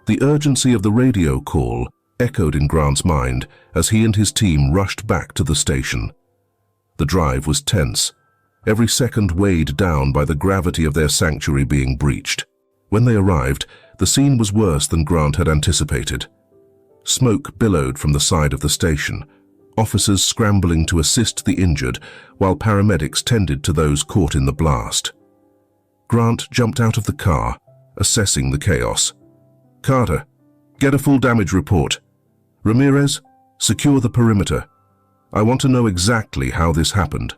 The urgency of the radio call echoed in Grant's mind as he and his team rushed back to the station. The drive was tense, every second weighed down by the gravity of their sanctuary being breached. When they arrived, the scene was worse than Grant had anticipated. Smoke billowed from the side of the station, officers scrambling to assist the injured while paramedics tended to those caught in the blast. Grant jumped out of the car, assessing the chaos. "Carter, get a full damage report. Ramirez, secure the perimeter. I want to know exactly how this happened."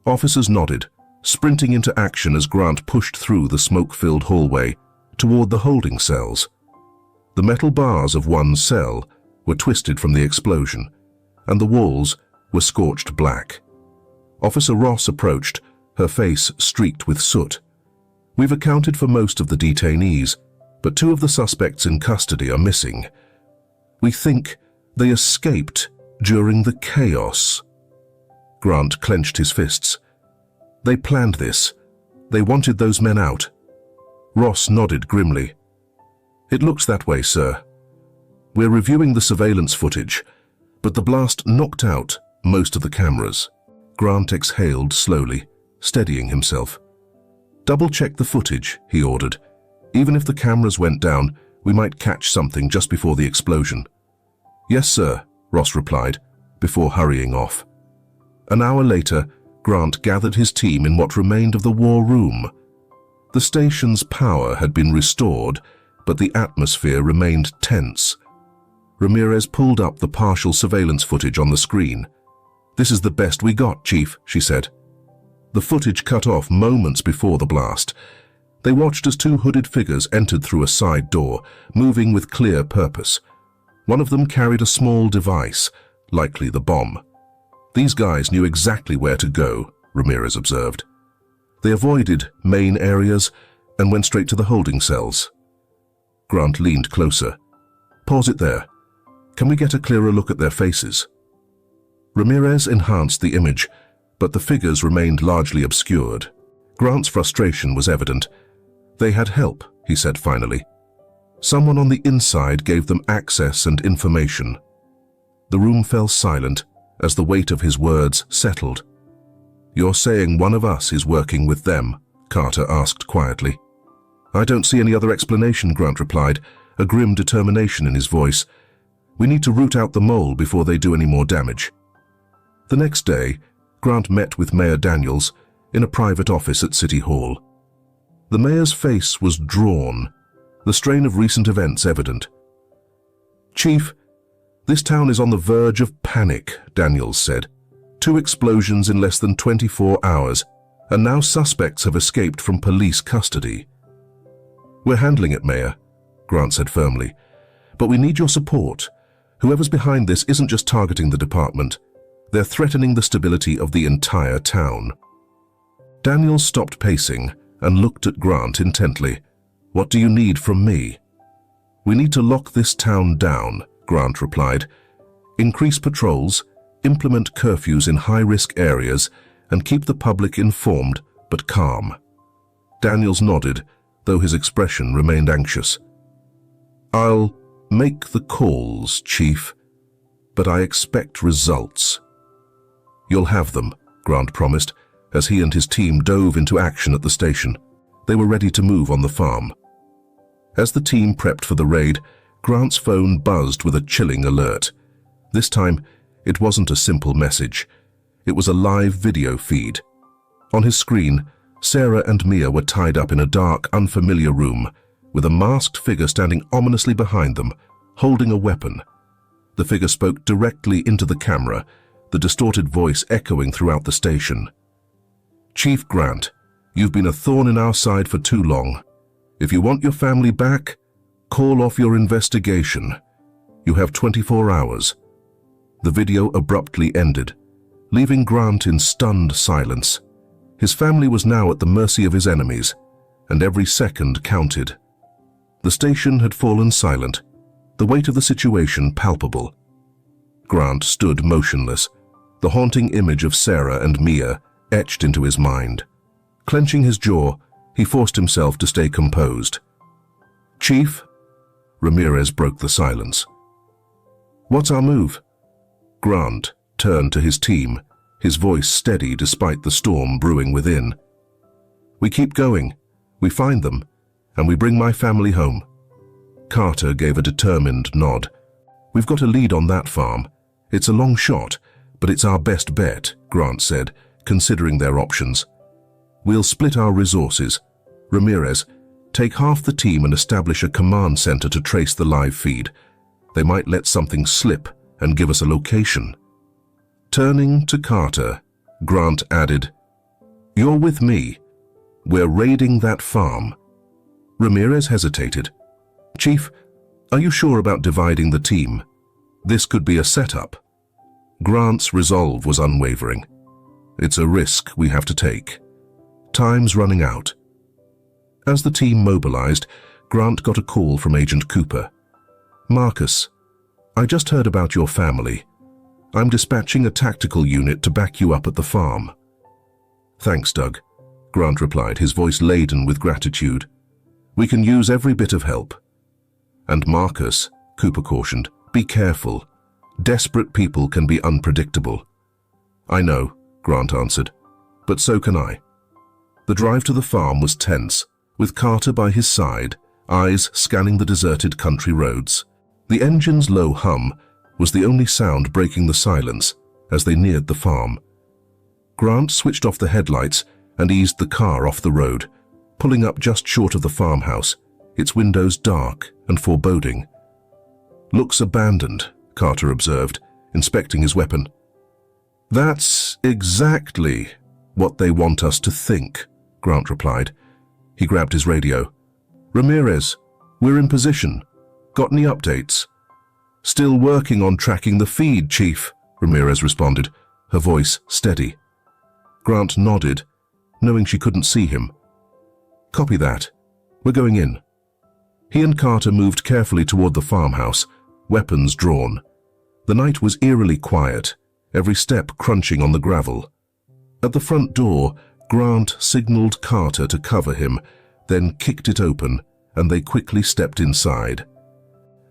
Officers nodded, sprinting into action as Grant pushed through the smoke-filled hallway toward the holding cells. The metal bars of one cell were twisted from the explosion, and the walls were scorched black. Officer Ross approached, her face streaked with soot. "We've accounted for most of the detainees, but 2 of the suspects in custody are missing. We think they escaped during the chaos." Grant clenched his fists. "They planned this. They wanted those men out." Ross nodded grimly. "It looks that way, sir. We're reviewing the surveillance footage, but the blast knocked out most of the cameras." Grant exhaled slowly, steadying himself. "Double-check the footage," he ordered. "Even if the cameras went down, we might catch something just before the explosion." "Yes, sir," Ross replied, before hurrying off. An hour later, Grant gathered his team in what remained of the war room. The station's power had been restored, but the atmosphere remained tense. Ramirez pulled up the partial surveillance footage on the screen. "This is the best we got, Chief," she said. The footage cut off moments before the blast. They watched as 2 hooded figures entered through a side door, moving with clear purpose. One of them carried a small device, likely the bomb. "These guys knew exactly where to go," Ramirez observed. "They avoided main areas and went straight to the holding cells." Grant leaned closer. "Pause it there. Can we get a clearer look at their faces?" Ramirez enhanced the image, but the figures remained largely obscured. Grant's frustration was evident. "They had help," he said finally. "Someone on the inside gave them access and information." The room fell silent as the weight of his words settled. "You're saying one of us is working with them?" Carter asked quietly. "I don't see any other explanation," Grant replied, a grim determination in his voice. "We need to root out the mole before they do any more damage." The next day, Grant met with Mayor Daniels in a private office at City Hall. The mayor's face was drawn, the strain of recent events evident. "Chief, this town is on the verge of panic," Daniels said. 2 explosions in less than 24 hours, and now suspects have escaped from police custody. "We're handling it, Mayor," Grant said firmly, "but we need your support. Whoever's behind this isn't just targeting the department. They're threatening the stability of the entire town." Daniels stopped pacing and looked at Grant intently. "What do you need from me?" "We need to lock this town down," Grant replied. "Increase patrols, implement curfews in high-risk areas, and keep the public informed but calm." Daniels nodded, though his expression remained anxious. "I'll make the calls, Chief, but I expect results." "You'll have them," Grant promised, as he and his team dove into action at the station. They were ready to move on the farm. As the team prepped for the raid, Grant's phone buzzed with a chilling alert. This time, it wasn't a simple message. It was a live video feed. On his screen, Sarah and Mia were tied up in a dark, unfamiliar room, with a masked figure standing ominously behind them, holding a weapon. The figure spoke directly into the camera, the distorted voice echoing throughout the station. "Chief Grant, you've been a thorn in our side for too long. If you want your family back, call off your investigation. You have 24 hours. The video abruptly ended, leaving Grant in stunned silence. His family was now at the mercy of his enemies, and every second counted. The station had fallen silent, the weight of the situation palpable. Grant stood motionless, the haunting image of Sarah and Mia etched into his mind. Clenching his jaw, he forced himself to stay composed. "Chief?" Ramirez broke the silence. What's our move? Grant turned to his team, his voice steady despite the storm brewing within. We keep going, we find them, and we bring my family home. Carter gave a determined nod. We've got a lead on that farm. It's a long shot, but it's our best bet, Grant said, considering their options. We'll split our resources. Ramirez, take half the team and establish a command center to trace the live feed. They might let something slip and give us a location. Turning to Carter, Grant added, You're with me. We're raiding that farm. Ramirez hesitated. Chief, are you sure about dividing the team? This could be a setup. Grant's resolve was unwavering. It's a risk we have to take. Time's running out. As the team mobilized, Grant got a call from Agent Cooper. Marcus, I just heard about your family. I'm dispatching a tactical unit to back you up at the farm. Thanks, Doug, Grant replied, his voice laden with gratitude. We can use every bit of help. And Marcus, Cooper cautioned, be careful. Desperate people can be unpredictable. I know, Grant answered, but so can I. The drive to the farm was tense, with Carter by his side, eyes scanning the deserted country roads. The engine's low hum was the only sound breaking the silence as they neared the farm. Grant switched off the headlights and eased the car off the road, pulling up just short of the farmhouse, its windows dark and foreboding. Looks abandoned, Carter observed, inspecting his weapon. That's exactly what they want us to think, Grant replied. He grabbed his radio. Ramirez, we're in position. Got any updates? Still working on tracking the feed, Chief, Ramirez responded, her voice steady. Grant nodded, knowing she couldn't see him. Copy that. We're going in. He and Carter moved carefully toward the farmhouse, weapons drawn. The night was eerily quiet, every step crunching on the gravel. At the front door, Grant signaled Carter to cover him, then kicked it open, and they quickly stepped inside.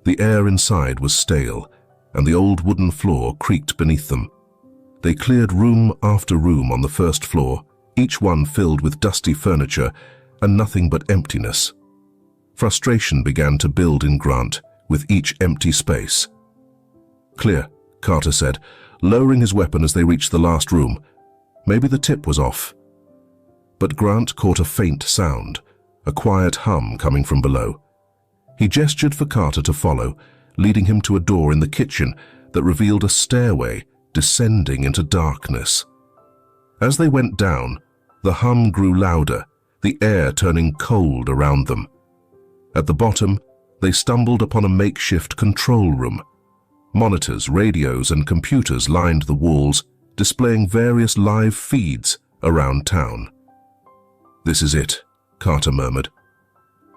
The air inside was stale, and the old wooden floor creaked beneath them. They cleared room after room on the first floor, each one filled with dusty furniture and nothing but emptiness. Frustration began to build in Grant with each empty space. Clear, Carter said, lowering his weapon as they reached the last room. Maybe the tip was off. But Grant caught a faint sound, a quiet hum coming from below. He gestured for Carter to follow, leading him to a door in the kitchen that revealed a stairway descending into darkness. As they went down, the hum grew louder, the air turning cold around them. At the bottom, they stumbled upon a makeshift control room. Monitors, radios, and computers lined the walls, displaying various live feeds around town. This is it, Carter murmured.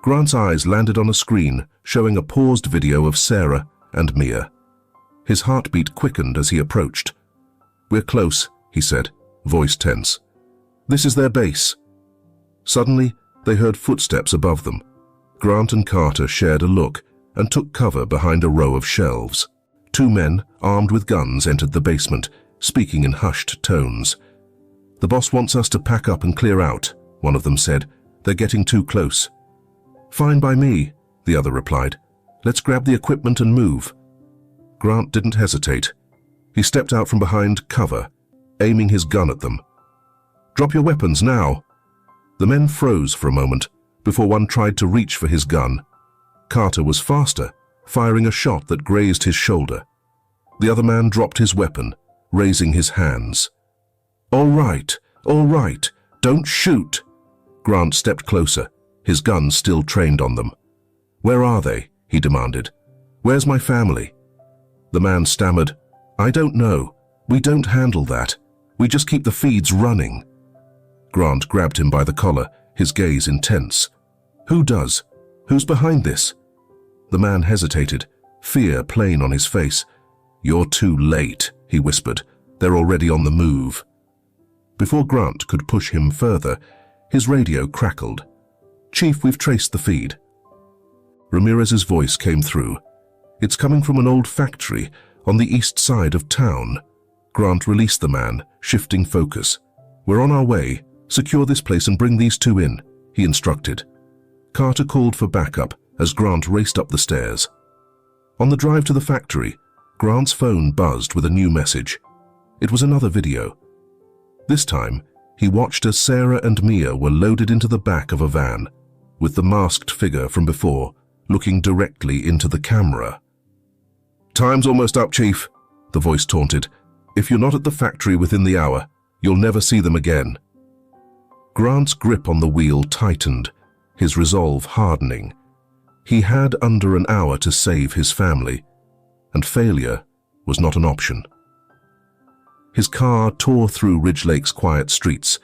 Grant's eyes landed on a screen showing a paused video of Sarah and Mia. His heartbeat quickened as he approached. We're close, he said, voice tense. This is their base. Suddenly, they heard footsteps above them. Grant and Carter shared a look and took cover behind a row of shelves. Two men, armed with guns, entered the basement, speaking in hushed tones. The boss wants us to pack up and clear out, one of them said. They're getting too close. Fine by me, the other replied. Let's grab the equipment and move. Grant didn't hesitate. He stepped out from behind cover, aiming his gun at them. Drop your weapons now. The men froze for a moment before one tried to reach for his gun. Carter was faster, firing a shot that grazed his shoulder. The other man dropped his weapon, raising his hands. All right, don't shoot. Grant stepped closer, his gun still trained on them. Where are they? He demanded. Where's my family? The man stammered, I don't know. We don't handle that. We just keep the feeds running. Grant grabbed him by the collar, his gaze intense. Who does? Who's behind this? The man hesitated, fear plain on his face. You're too late, he whispered. They're already on the move. Before Grant could push him further, his radio crackled. Chief, we've traced the feed. Ramirez's voice came through. It's coming from an old factory on the east side of town. Grant released the man, shifting focus. "We're on our way. Secure this place and bring these two in," he instructed. Carter called for backup as Grant raced up the stairs. On the drive to the factory, Grant's phone buzzed with a new message. It was another video. This time, he watched as Sarah and Mia were loaded into the back of a van, with the masked figure from before looking directly into the camera. "Time's almost up, Chief," the voice taunted. "If you're not at the factory within the hour, you'll never see them again." Grant's grip on the wheel tightened, his resolve hardening. He had under an hour to save his family, and failure was not an option. His car tore through Ridge Lake's quiet streets,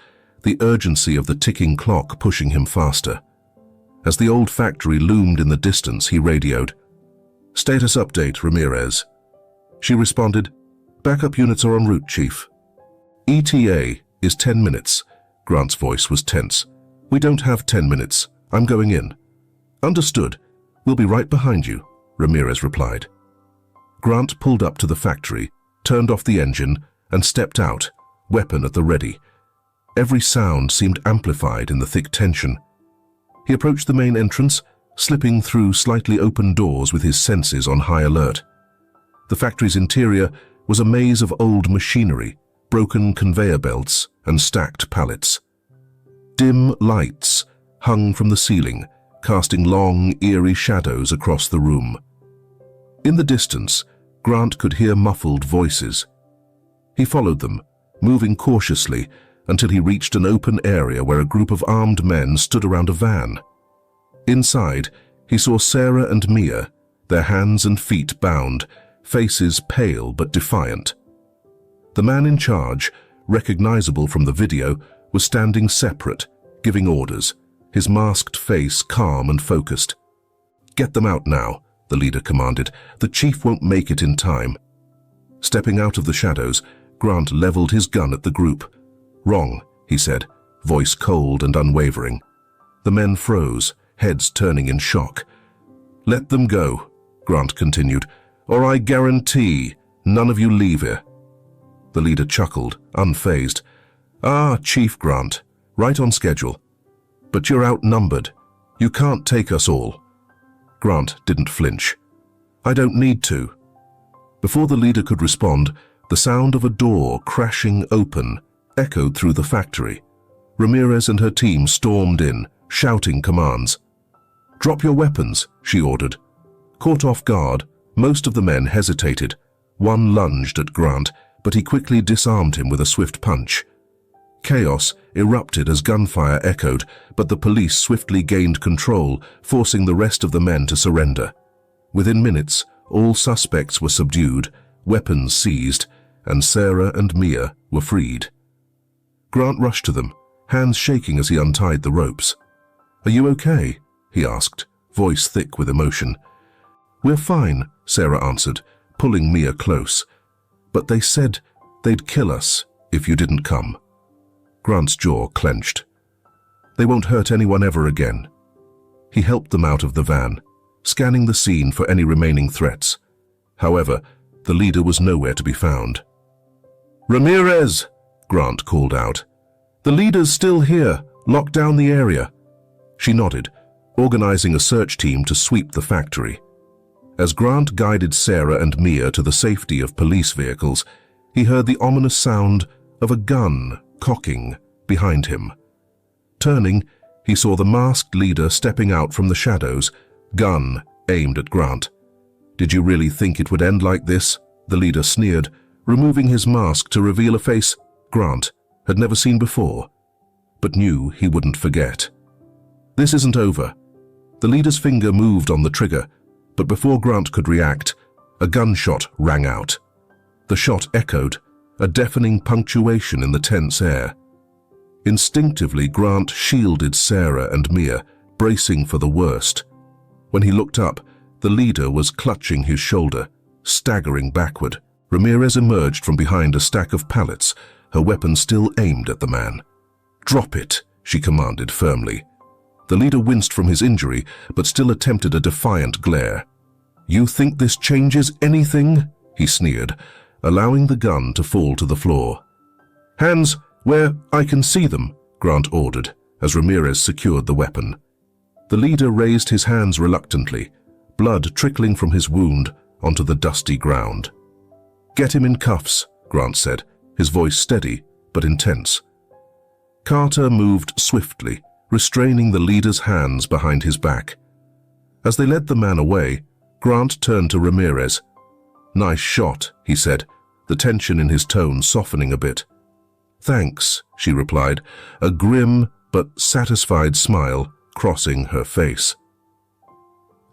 the urgency of the ticking clock pushing him faster. As the old factory loomed in the distance, he radioed, "Status update, Ramirez." She responded, "Backup units are en route, Chief." "ETA is 10 minutes. Grant's voice was tense. "We don't have 10 minutes. I'm going in." "Understood. We'll be right behind you," Ramirez replied. Grant pulled up to the factory, turned off the engine, and stepped out, weapon at the ready. Every sound seemed amplified in the thick tension. He approached the main entrance, slipping through slightly open doors with his senses on high alert. The factory's interior was a maze of old machinery, broken conveyor belts, and stacked pallets. Dim lights hung from the ceiling, casting long, eerie shadows across the room. In the distance, Grant could hear muffled voices. He followed them, moving cautiously until he reached an open area where a group of armed men stood around a van. Inside, he saw Sarah and Mia, their hands and feet bound, faces pale but defiant. The man in charge, recognizable from the video, was standing separate, giving orders, his masked face calm and focused. "Get them out now," the leader commanded. "The chief won't make it in time." Stepping out of the shadows, Grant leveled his gun at the group. "Wrong," he said, voice cold and unwavering. The men froze, heads turning in shock. "Let them go," Grant continued, "or I guarantee none of you leave here." The leader chuckled, unfazed. "Ah, Chief Grant, right on schedule. But you're outnumbered. You can't take us all." Grant didn't flinch. "I don't need to." Before the leader could respond, the sound of a door crashing open echoed through the factory. Ramirez and her team stormed in, shouting commands. "Drop your weapons," she ordered. Caught off guard, most of the men hesitated. One lunged at Grant, but he quickly disarmed him with a swift punch. Chaos erupted as gunfire echoed, but the police swiftly gained control, forcing the rest of the men to surrender. Within minutes, all suspects were subdued, weapons seized, and Sarah and Mia were freed. Grant rushed to them, hands shaking as he untied the ropes. "Are you okay?" he asked, voice thick with emotion. "We're fine," Sarah answered, pulling Mia close. "But they said they'd kill us if you didn't come." Grant's jaw clenched. "They won't hurt anyone ever again." He helped them out of the van, scanning the scene for any remaining threats. However, the leader was nowhere to be found. "Ramirez!" Grant called out. "The leader's still here. Lock down the area." She nodded, organizing a search team to sweep the factory. As Grant guided Sarah and Mia to the safety of police vehicles, he heard the ominous sound of a gun cocking behind him. Turning, he saw the masked leader stepping out from the shadows, gun aimed at Grant. "Did you really think it would end like this?" the leader sneered, removing his mask to reveal a face Grant had never seen before, but knew he wouldn't forget. "This isn't over." The leader's finger moved on the trigger, but before Grant could react, a gunshot rang out. The shot echoed, a deafening punctuation in the tense air. Instinctively, Grant shielded Sarah and Mia, bracing for the worst. When he looked up, the leader was clutching his shoulder, staggering backward. Ramirez emerged from behind a stack of pallets, her weapon still aimed at the man. "Drop it," she commanded firmly. The leader winced from his injury, but still attempted a defiant glare. "You think this changes anything?" he sneered, allowing the gun to fall to the floor. "Hands where I can see them," Grant ordered, as Ramirez secured the weapon. The leader raised his hands reluctantly, blood trickling from his wound onto the dusty ground. "Get him in cuffs," Grant said, his voice steady but intense. Carter moved swiftly, restraining the leader's hands behind his back. As they led the man away, Grant turned to Ramirez. "Nice shot," he said, the tension in his tone softening a bit. "Thanks," she replied, a grim but satisfied smile crossing her face.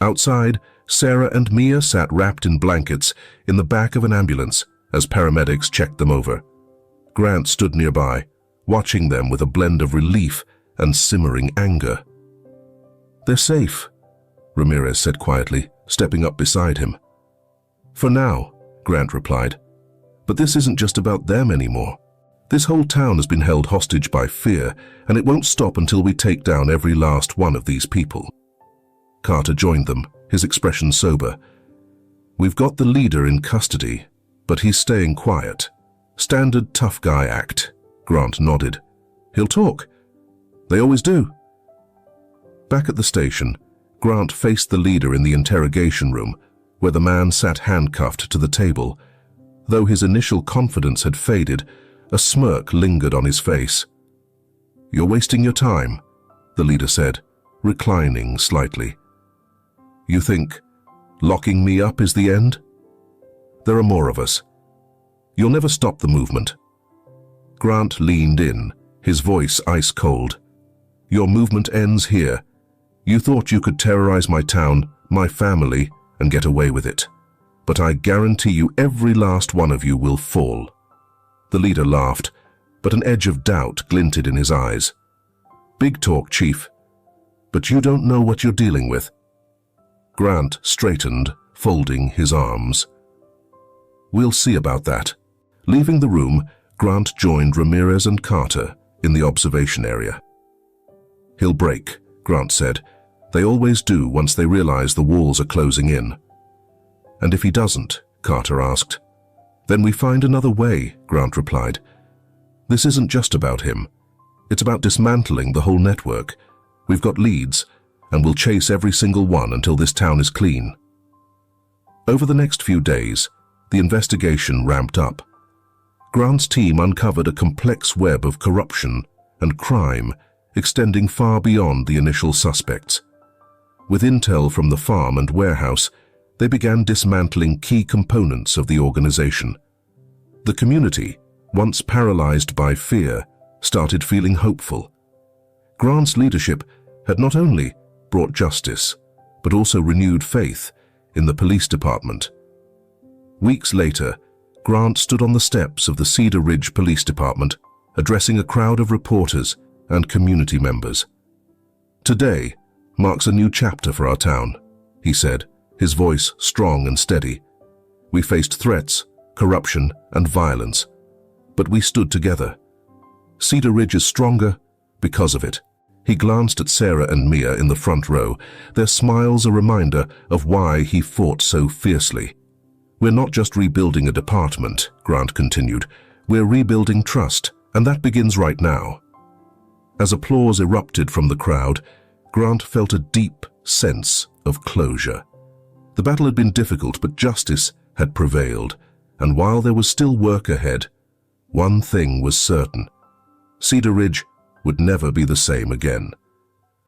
Outside, Sarah and Mia sat wrapped in blankets in the back of an ambulance as paramedics checked them over. Grant stood nearby, watching them with a blend of relief and simmering anger. "They're safe," Ramirez said quietly, stepping up beside him. "For now," Grant replied. "But this isn't just about them anymore. This whole town has been held hostage by fear, and it won't stop until we take down every last one of these people." Carter joined them, his expression sober. "We've got the leader in custody, but he's staying quiet. Standard tough guy act." Grant nodded. "He'll talk. They always do." Back at the station, Grant faced the leader in the interrogation room, where the man sat handcuffed to the table. Though his initial confidence had faded, a smirk lingered on his face. "You're wasting your time," the leader said, reclining slightly. "You think locking me up is the end? There are more of us. You'll never stop the movement." Grant leaned in, his voice ice cold. "Your movement ends here. You thought you could terrorize my town, my family, and get away with it. But I guarantee you every last one of you will fall." The leader laughed, but an edge of doubt glinted in his eyes. "Big talk, Chief. But you don't know what you're dealing with." Grant straightened, folding his arms. "We'll see about that." Leaving the room, Grant joined Ramirez and Carter in the observation area. "He'll break," Grant said. "They always do once they realize the walls are closing in." "And if he doesn't?" Carter asked. "Then we find another way," Grant replied. "This isn't just about him. It's about dismantling the whole network. We've got leads, and we'll chase every single one until this town is clean." Over the next few days, the investigation ramped up. Grant's team uncovered a complex web of corruption and crime extending far beyond the initial suspects. With intel from the farm and warehouse, they began dismantling key components of the organization. The community, once paralyzed by fear, started feeling hopeful. Grant's leadership had not only brought justice, but also renewed faith in the police department. Weeks later, Grant stood on the steps of the Cedar Ridge Police Department, addressing a crowd of reporters and community members. "Today marks a new chapter for our town," he said, his voice strong and steady. "We faced threats, corruption, and violence, but we stood together. Cedar Ridge is stronger because of it." He glanced at Sarah and Mia in the front row, their smiles a reminder of why he fought so fiercely. "We're not just rebuilding a department," Grant continued. "We're rebuilding trust, and that begins right now." As applause erupted from the crowd, Grant felt a deep sense of closure. The battle had been difficult, but justice had prevailed, and while there was still work ahead, one thing was certain: Cedar Ridge would never be the same again.